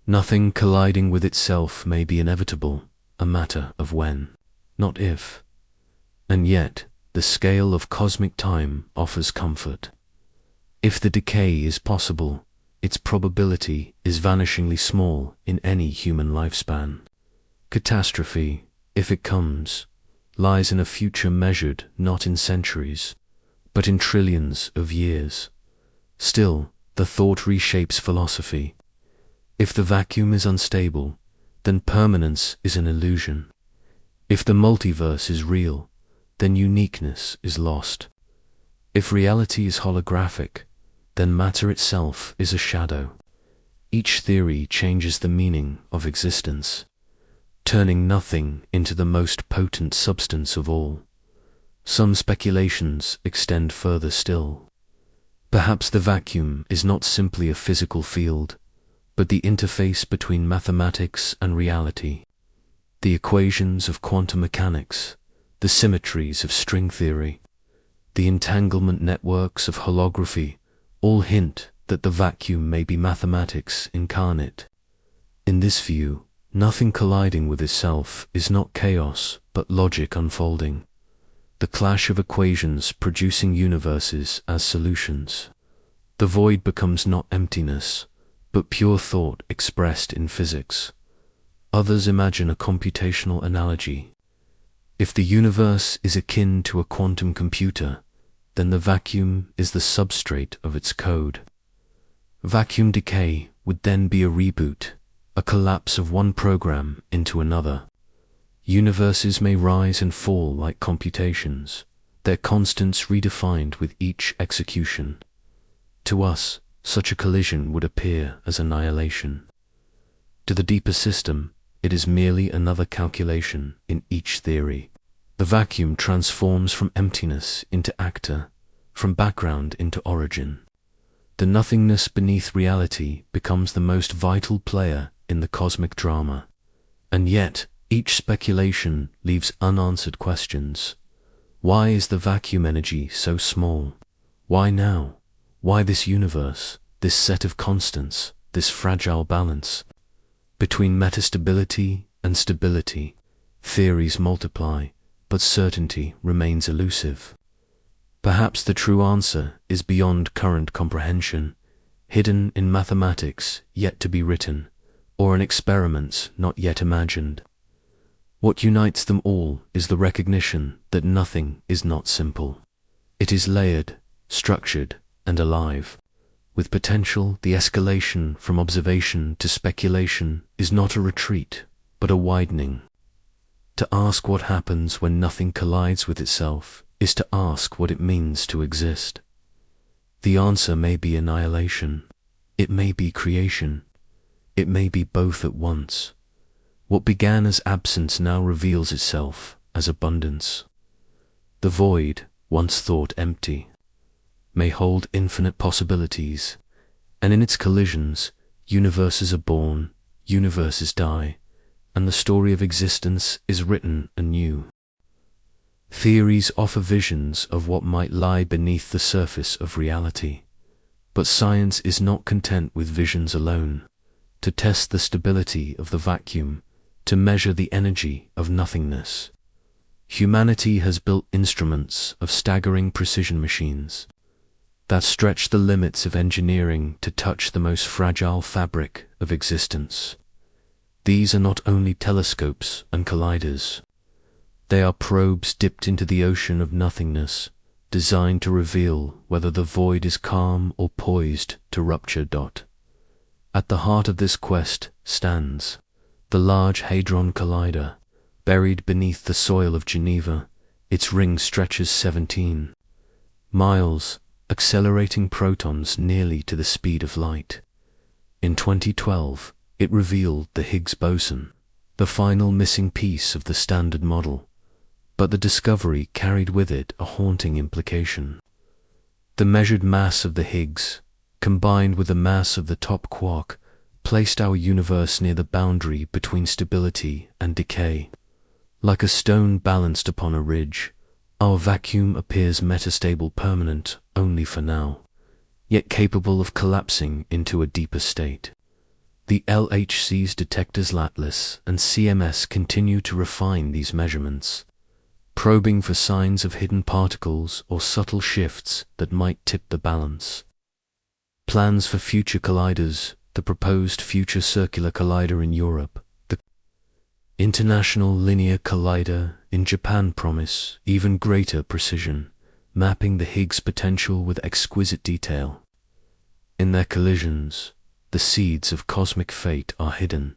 Nothing colliding with itself may be inevitable, a matter of when, not if. And yet, the scale of cosmic time offers comfort. If the decay is possible, its probability is vanishingly small in any human lifespan. Catastrophe, if it comes, lies in a future measured not in centuries, but in trillions of years. Still, the thought reshapes philosophy. If the vacuum is unstable, then permanence is an illusion. If the multiverse is real, then uniqueness is lost. If reality is holographic, then matter itself is a shadow. Each theory changes the meaning of existence, turning nothing into the most potent substance of all. Some speculations extend further still. Perhaps the vacuum is not simply a physical field, but the interface between mathematics and reality. The equations of quantum mechanics, the symmetries of string theory, the entanglement networks of holography all hint that the vacuum may be mathematics incarnate. In this view, nothing colliding with itself is not chaos but logic unfolding. the clash of equations producing universes as solutions. The void becomes not emptiness, but pure thought expressed in physics. Others imagine a computational analogy. If the universe is akin to a quantum computer, then the vacuum is the substrate of its code. Vacuum decay would then be a reboot, a collapse of one program into another. Universes may rise and fall like computations, their constants redefined with each execution. To us, such a collision would appear as annihilation. To the deeper system, it is merely another calculation in each theory. The vacuum transforms from emptiness into actor, from background into origin. The nothingness beneath reality becomes the most vital player in the cosmic drama. And yet, each speculation leaves unanswered questions. Why is the vacuum energy so small? Why now? Why this universe, this set of constants, this fragile balance? Between metastability and stability, theories multiply, but certainty remains elusive. Perhaps the true answer is beyond current comprehension, hidden in mathematics yet to be written, or in experiments not yet imagined. What unites them all is the recognition that nothing is not simple. It is layered, structured, and alive. With potential, the escalation from observation to speculation is not a retreat, but a widening. To ask what happens when nothing collides with itself is to ask what it means to exist. The answer may be annihilation. It may be creation. It may be both at once. What began as absence now reveals itself as abundance. The void, once thought empty, may hold infinite possibilities, and in its collisions, universes are born, universes die, and the story of existence is written anew. Theories offer visions of what might lie beneath the surface of reality, but science is not content with visions alone. To test the stability of the vacuum, to measure the energy of nothingness, humanity has built instruments of staggering precision machines that stretch the limits of engineering to touch the most fragile fabric of existence. These are not only telescopes and colliders. They are probes dipped into the ocean of nothingness, designed to reveal whether the void is calm or poised to rupture. At the heart of this quest stands the Large Hadron Collider, buried beneath the soil of Geneva. Its ring stretches 17 miles, accelerating protons nearly to the speed of light. In 2012, it revealed the Higgs boson, the final missing piece of the Standard Model. But the discovery carried with it a haunting implication. The measured mass of the Higgs, combined with the mass of the top quark, placed our universe near the boundary between stability and decay. Like a stone balanced upon a ridge, our vacuum appears metastable, permanent only for now, yet capable of collapsing into a deeper state. The LHC's detectors LATLAS and CMS continue to refine these measurements, probing for signs of hidden particles or subtle shifts that might tip the balance. Plans for future colliders, the proposed Future Circular Collider in Europe, the International Linear Collider in Japan promise even greater precision, mapping the Higgs potential with exquisite detail. In their collisions, the seeds of cosmic fate are hidden.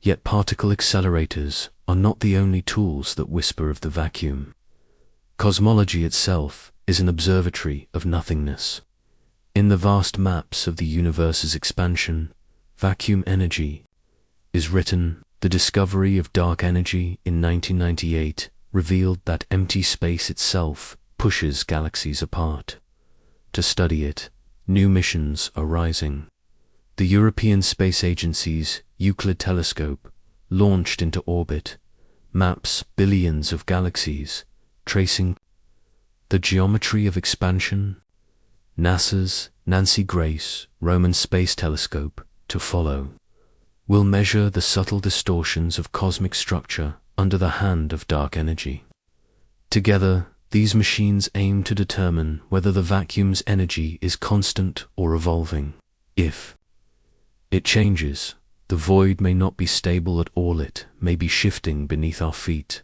Yet particle accelerators are not the only tools that whisper of the vacuum. Cosmology itself is an observatory of nothingness. In the vast maps of the universe's expansion, vacuum energy is written. The discovery of dark energy in 1998 revealed that empty space itself pushes galaxies apart. To study it, new missions are rising. The European Space Agency's Euclid telescope, launched into orbit, maps billions of galaxies, tracing the geometry of expansion. NASA's Nancy Grace Roman Space Telescope, to follow, will measure the subtle distortions of cosmic structure under the hand of dark energy. Together, These machines aim to determine whether the vacuum's energy is constant or evolving. If it changes, the void may not be stable at all, it may be shifting beneath our feet,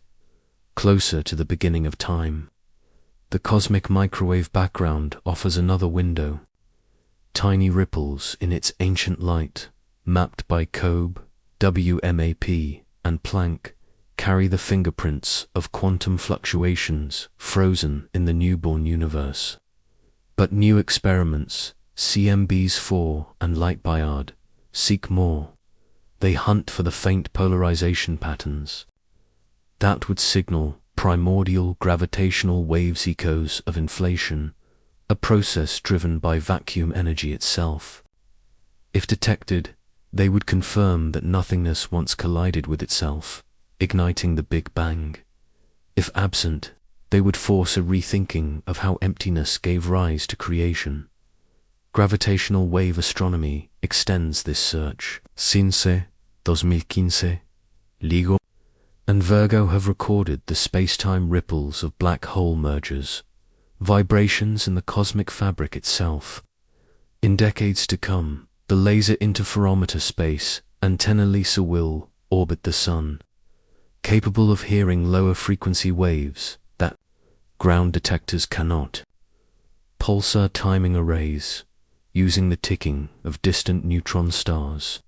closer to the beginning of time. The cosmic microwave background offers another window. Tiny ripples in its ancient light, mapped by Kobe, WMAP, and Planck, carry the fingerprints of quantum fluctuations frozen in the newborn universe. But new experiments, CMBs-4 and Light-Bayard, seek more. They hunt for the faint polarization patterns that would signal primordial gravitational waves, echoes of inflation, a process driven by vacuum energy itself. If detected, they would confirm that nothingness once collided with itself, igniting the Big Bang. If absent, they would force a rethinking of how emptiness gave rise to creation. Gravitational wave astronomy extends this search. CINCE 2015, LIGO, and Virgo have recorded the space-time ripples of black hole mergers, vibrations in the cosmic fabric itself. In decades to come, the laser interferometer space antenna LISA will orbit the Sun, capable of hearing lower frequency waves that ground detectors cannot. Pulsar timing arrays, using the ticking of distant neutron stars,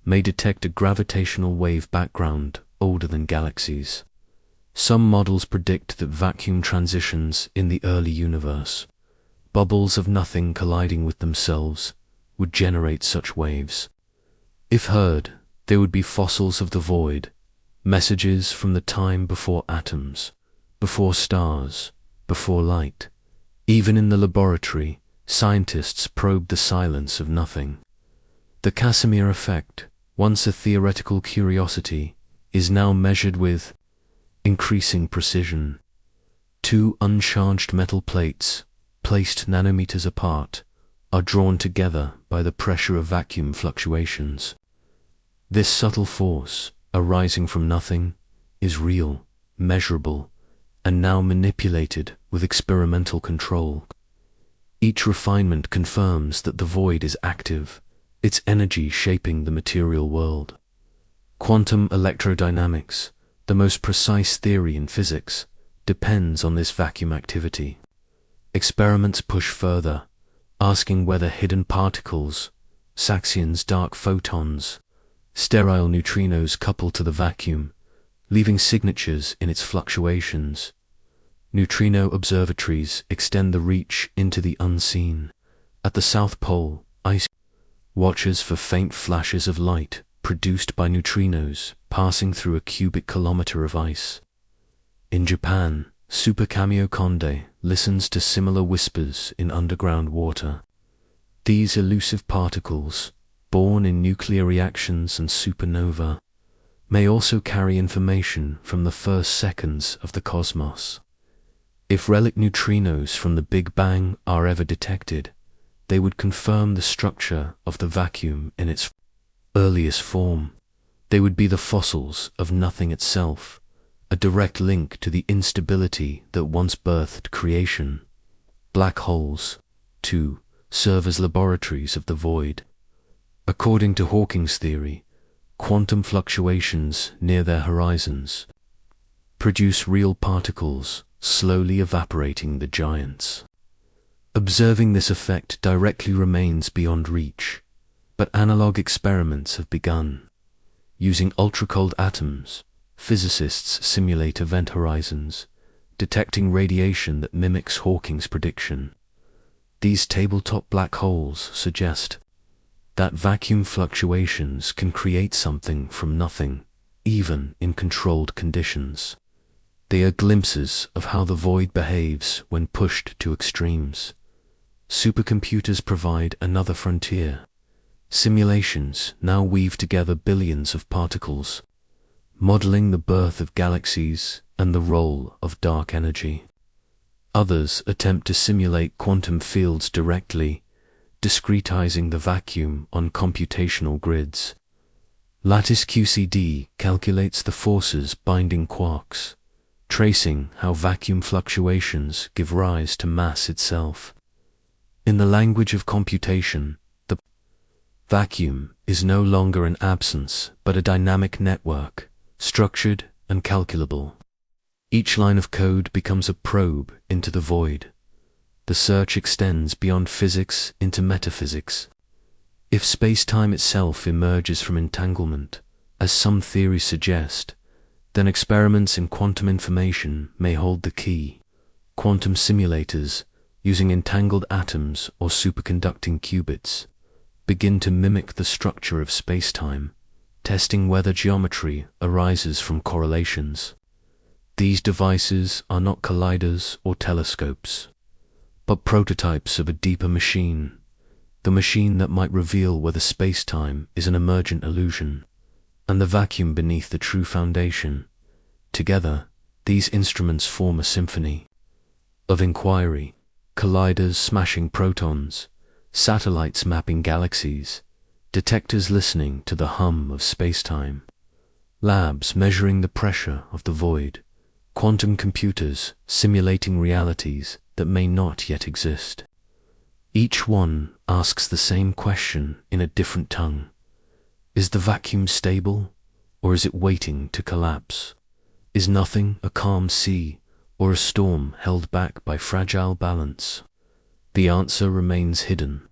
may detect a gravitational wave background older than galaxies. Some models predict that vacuum transitions in the early universe, bubbles of nothing colliding with themselves, would generate such waves. If heard, they would be fossils of the void, messages from the time before atoms, before stars, before light. Even in the laboratory, scientists probe the silence of nothing. The Casimir effect, once a theoretical curiosity, is now measured with increasing precision. Two uncharged metal plates, placed nanometers apart, are drawn together by the pressure of vacuum fluctuations. This subtle force, arising from nothing, is real, measurable, and now manipulated with experimental control. Each refinement confirms that the void is active, its energy shaping the material world. Quantum electrodynamics, the most precise theory in physics, depends on this vacuum activity. Experiments push further, asking whether hidden particles, Saxions dark photons, sterile neutrinos couple to the vacuum, leaving signatures in its fluctuations. Neutrino observatories extend the reach into the unseen. At the South Pole, ice watches for faint flashes of light produced by neutrinos passing through a cubic kilometer of ice. In Japan, Super Kamiokande listens to similar whispers in underground water. These elusive particles, born in nuclear reactions and supernova, may also carry information from the first seconds of the cosmos. If relic neutrinos from the Big Bang are ever detected, they would confirm the structure of the vacuum in its earliest form. They would be the fossils of nothing itself, a direct link to the instability that once birthed creation. Black holes, too, serve as laboratories of the void. According to Hawking's theory, quantum fluctuations near their horizons produce real particles, slowly evaporating the giants. Observing this effect directly remains beyond reach, but analog experiments have begun. Using ultra-cold atoms, physicists simulate event horizons, detecting radiation that mimics Hawking's prediction. These tabletop black holes suggest that vacuum fluctuations can create something from nothing, even in controlled conditions. They are glimpses of how the void behaves when pushed to extremes. Supercomputers provide another frontier. Simulations now weave together billions of particles, modeling the birth of galaxies and the role of dark energy. Others attempt to simulate quantum fields directly, discretizing the vacuum on computational grids. Lattice QCD calculates the forces binding quarks, tracing how vacuum fluctuations give rise to mass itself. In the language of computation, the vacuum is no longer an absence, but a dynamic network, structured and calculable. Each line of code becomes a probe into the void. The search extends beyond physics into metaphysics. If space-time itself emerges from entanglement, as some theories suggest, then experiments in quantum information may hold the key. Quantum simulators, using entangled atoms or superconducting qubits, begin to mimic the structure of space-time, testing whether geometry arises from correlations. These devices are not colliders or telescopes, but prototypes of a deeper machine, the machine that might reveal whether space-time is an emergent illusion, and the vacuum beneath the true foundation. Together, these instruments form a symphony of inquiry, colliders smashing protons, satellites mapping galaxies, detectors listening to the hum of space-time, labs measuring the pressure of the void, quantum computers simulating realities that may not yet exist. Each one asks the same question in a different tongue. Is the vacuum stable, or is it waiting to collapse? Is nothing a calm sea, or a storm held back by fragile balance? The answer remains hidden.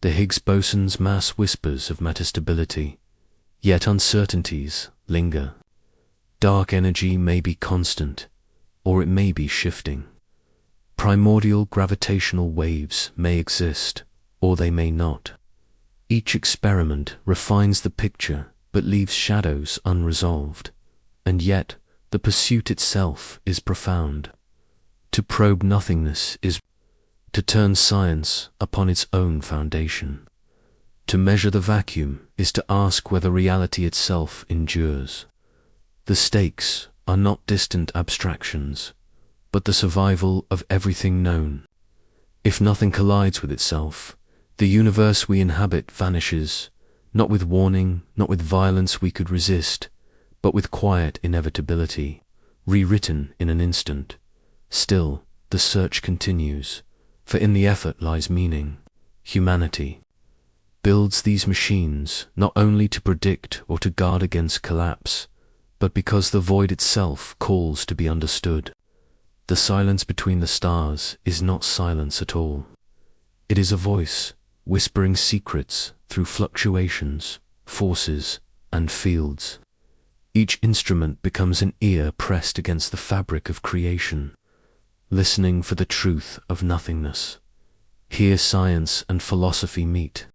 The Higgs boson's mass whispers of metastability, yet uncertainties linger. Dark energy may be constant, or it may be shifting. Primordial gravitational waves may exist, or they may not. Each experiment refines the picture but leaves shadows unresolved, and yet the pursuit itself is profound. To probe nothingness is to turn science upon its own foundation. To measure the vacuum is to ask whether reality itself endures. The stakes are not distant abstractions, but the survival of everything known. If nothing collides with itself, the universe we inhabit vanishes, not with warning, not with violence we could resist, but with quiet inevitability, rewritten in an instant. Still, the search continues, for in the effort lies meaning. Humanity builds these machines not only to predict or to guard against collapse, but because the void itself calls to be understood. The silence between the stars is not silence at all. It is a voice, whispering secrets through fluctuations, forces, and fields. Each instrument becomes an ear pressed against the fabric of creation, listening for the truth of nothingness. Here science and philosophy meet.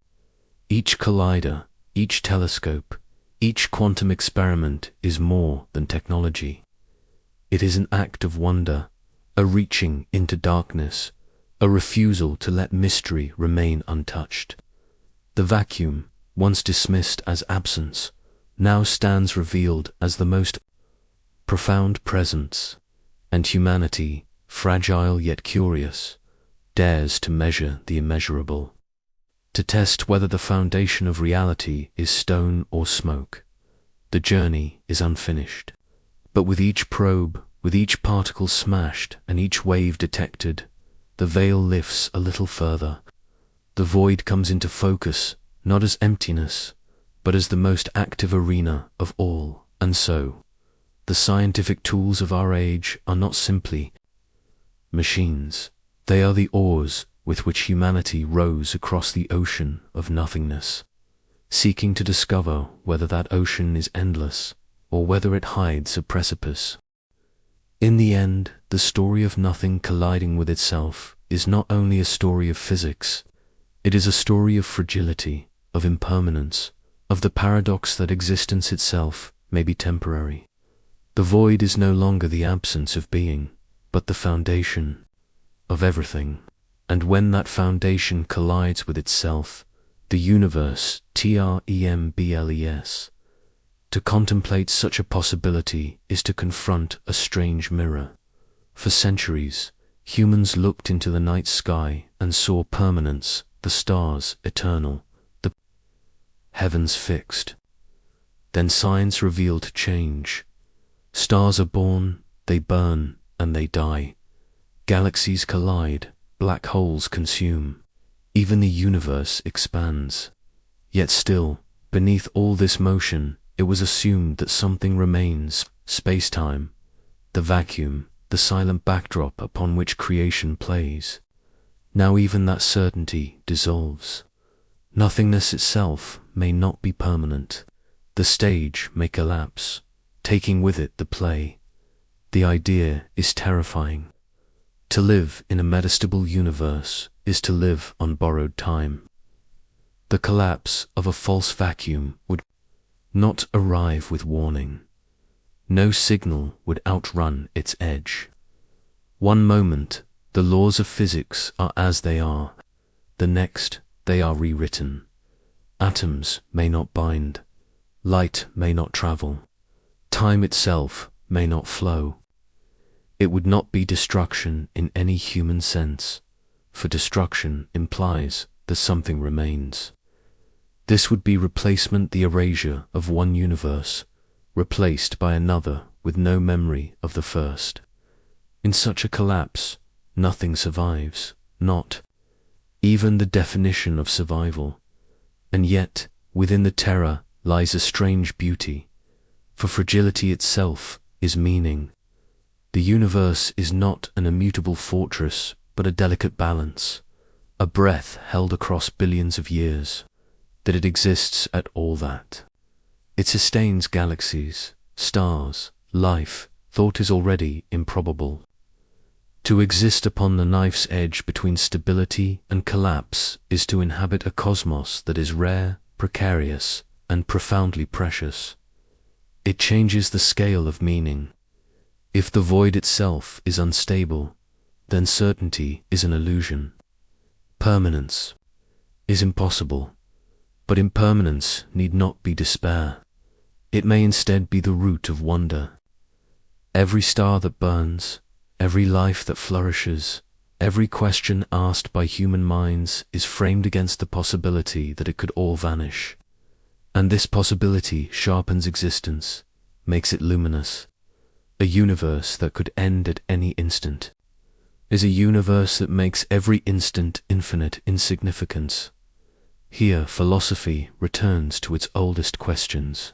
Each collider, each telescope, each quantum experiment is more than technology. It is an act of wonder, a reaching into darkness, a refusal to let mystery remain untouched. The vacuum, once dismissed as absence, now stands revealed as the most profound presence, and humanity, fragile yet curious, dares to measure the immeasurable, to test whether the foundation of reality is stone or smoke. The journey is unfinished, but with each probe, with each particle smashed and each wave detected, the veil lifts a little further. The void comes into focus, not as emptiness, but as the most active arena of all. And so, the scientific tools of our age are not simply machines. They are the oars with which humanity rows across the ocean of nothingness, seeking to discover whether that ocean is endless or whether it hides a precipice. In the end, the story of nothing colliding with itself is not only a story of physics, it is a story of fragility, of impermanence, of the paradox that existence itself may be temporary. The void is no longer the absence of being, but the foundation of everything. And when that foundation collides with itself, the universe trembles. To contemplate such a possibility is to confront a strange mirror. For centuries, humans looked into the night sky and saw permanence, the stars eternal, the heavens fixed. Then science revealed change. Stars are born, They burn and they die. Galaxies collide, black holes consume. Even the universe expands. Yet still, beneath all this motion, it was assumed that something remains, space-time, the vacuum, the silent backdrop upon which creation plays. Now even that certainty dissolves. Nothingness itself may not be permanent. The stage may collapse, taking with it the play. The idea is terrifying. To live in a meditative universe is to live on borrowed time. The collapse of a false vacuum would not arrive with warning. No signal would outrun its edge. One moment, the laws of physics are as they are. The next, they are rewritten. Atoms may not bind. Light may not travel. Time itself may not flow. It would not be destruction in any human sense, for destruction implies that something remains. This would be replacement, the erasure of one universe, replaced by another with no memory of the first. In such a collapse, nothing survives, not even the definition of survival. And yet, within the terror lies a strange beauty, for fragility itself is meaning. The universe is not an immutable fortress, but a delicate balance, a breath held across billions of years. That it exists at all that. It sustains galaxies, stars, life, thought is already improbable. To exist upon the knife's edge between stability and collapse is to inhabit a cosmos that is rare, precarious, and profoundly precious. It changes the scale of meaning. If the void itself is unstable, then certainty is an illusion. Permanence is impossible, but impermanence need not be despair. It may instead be the root of wonder. Every star that burns, every life that flourishes, every question asked by human minds is framed against the possibility that it could all vanish. And this possibility sharpens existence, makes it luminous. A universe that could end at any instant is a universe that makes every instant infinite insignificance. Here philosophy returns to its oldest questions.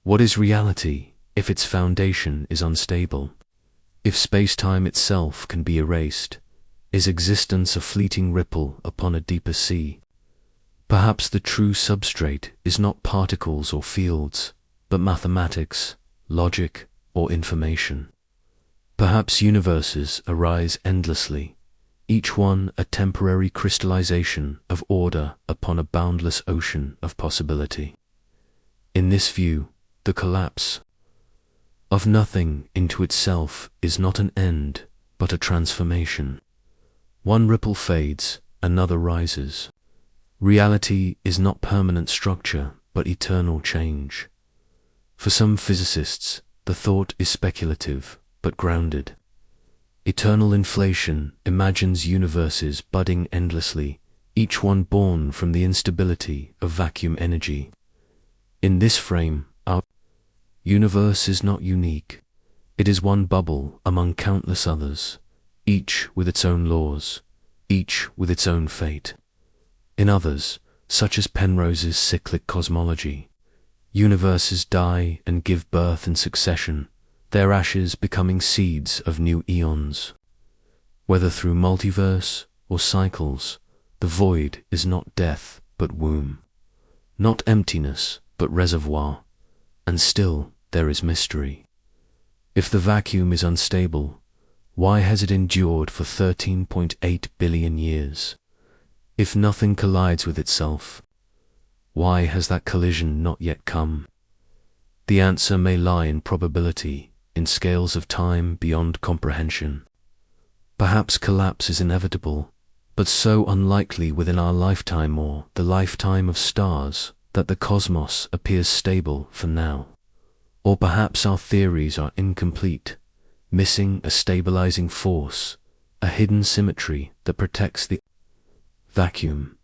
What is reality if its foundation is unstable? If space-time itself can be erased, is existence a fleeting ripple upon a deeper sea? Perhaps the true substrate is not particles or fields, but mathematics, logic, or information. Perhaps universes arise endlessly, each one a temporary crystallization of order upon a boundless ocean of possibility. In this view, the collapse of nothing into itself is not an end, but a transformation. One ripple fades, another rises. Reality is not permanent structure, but eternal change. For some physicists, the thought is speculative, but grounded. Eternal inflation imagines universes budding endlessly, each one born from the instability of vacuum energy. In this frame, our universe is not unique. It is one bubble among countless others, each with its own laws, each with its own fate. In others, such as Penrose's cyclic cosmology, universes die and give birth in succession, their ashes becoming seeds of new eons. Whether through multiverse or cycles, the void is not death but womb, not emptiness but reservoir, and still there is mystery. If the vacuum is unstable, why has it endured for 13.8 billion years? If nothing collides with itself, why has that collision not yet come? The answer may lie in probability, in scales of time beyond comprehension. Perhaps collapse is inevitable, but so unlikely within our lifetime or the lifetime of stars that the cosmos appears stable for now. Or perhaps our theories are incomplete, missing a stabilizing force, a hidden symmetry that protects the vacuum.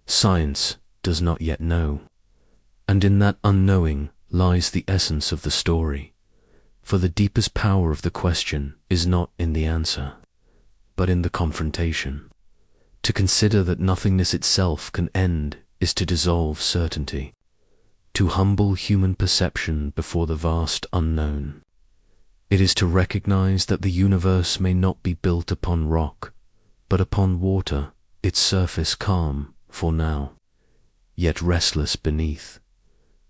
Science does not yet know, and in that unknowing lies the essence of the story. For the deepest power of the question is not in the answer, but in the confrontation. To consider that nothingness itself can end is to dissolve certainty, to humble human perception before the vast unknown. It is to recognize that the universe may not be built upon rock, but upon water, its surface calm for now, yet restless beneath.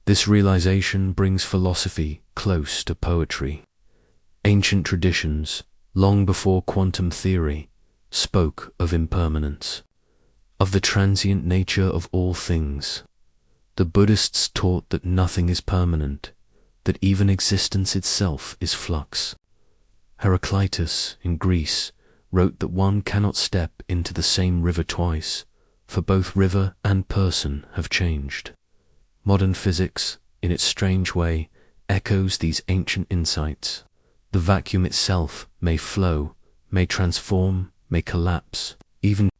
This realization brings philosophy close to poetry. Ancient traditions, long before quantum theory, spoke of impermanence, of the transient nature of all things. The Buddhists taught that nothing is permanent, that even existence itself is flux. Heraclitus in Greece wrote that one cannot step into the same river twice, for both river and person have changed. Modern physics, in its strange way, echoes these ancient insights. The vacuum itself may flow, may transform, may collapse. Even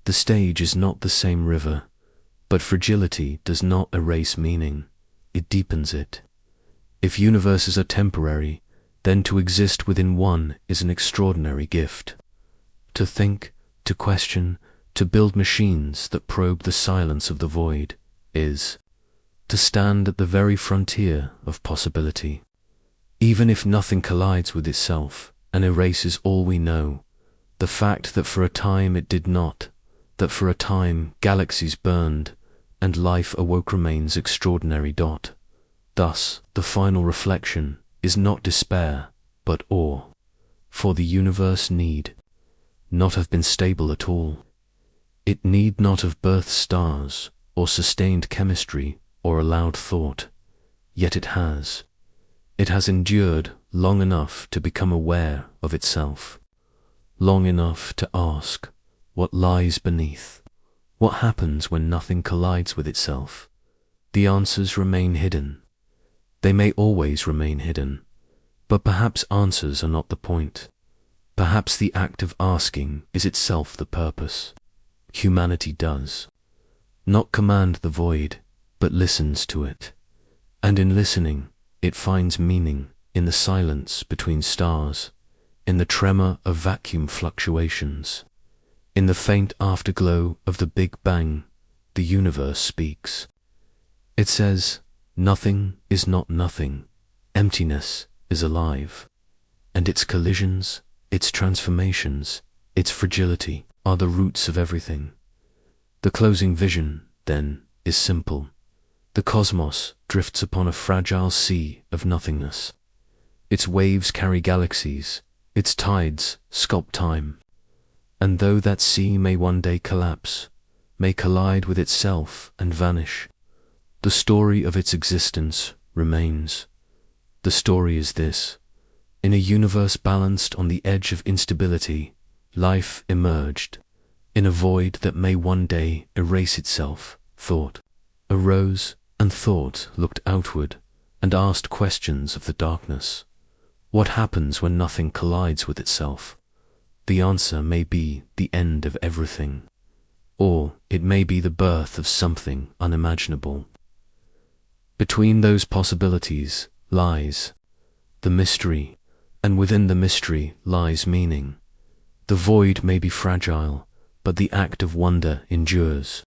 the stage is not the same river, but fragility does not erase meaning, it deepens it. If universes are temporary, then to exist within one is an extraordinary gift. To think, to question, to build machines that probe the silence of the void is to stand at the very frontier of possibility. Even if nothing collides with itself and erases all we know, the fact that for a time it did not, that for a time galaxies burned and life awoke remains extraordinary. Thus, the final reflection is not despair, but awe, for the universe need not have been stable at all. It need not have birthed stars, or sustained chemistry, or allowed thought, yet it has. It has endured long enough to become aware of itself, long enough to ask what lies beneath. What happens when nothing collides with itself? The answers remain hidden. They may always remain hidden, but perhaps answers are not the point. Perhaps the act of asking is itself the purpose. Humanity does not command the void, but listens to it. And in listening, it finds meaning in the silence between stars, in the tremor of vacuum fluctuations. In the faint afterglow of the Big Bang, the universe speaks. It says, nothing is not nothing, emptiness is alive, and its collisions, its transformations, its fragility are the roots of everything. The closing vision, then, is simple. The cosmos drifts upon a fragile sea of nothingness. Its waves carry galaxies, its tides sculpt time. And though that sea may one day collapse, may collide with itself and vanish, the story of its existence remains. The story is this: in a universe balanced on the edge of instability, life emerged. In a void that may one day erase itself, thought arose, and thought looked outward and asked questions of the darkness. What happens when nothing collides with itself? The answer may be the end of everything, or it may be the birth of something unimaginable. Between those possibilities lies the mystery, and within the mystery lies meaning. The void may be fragile, but the act of wonder endures.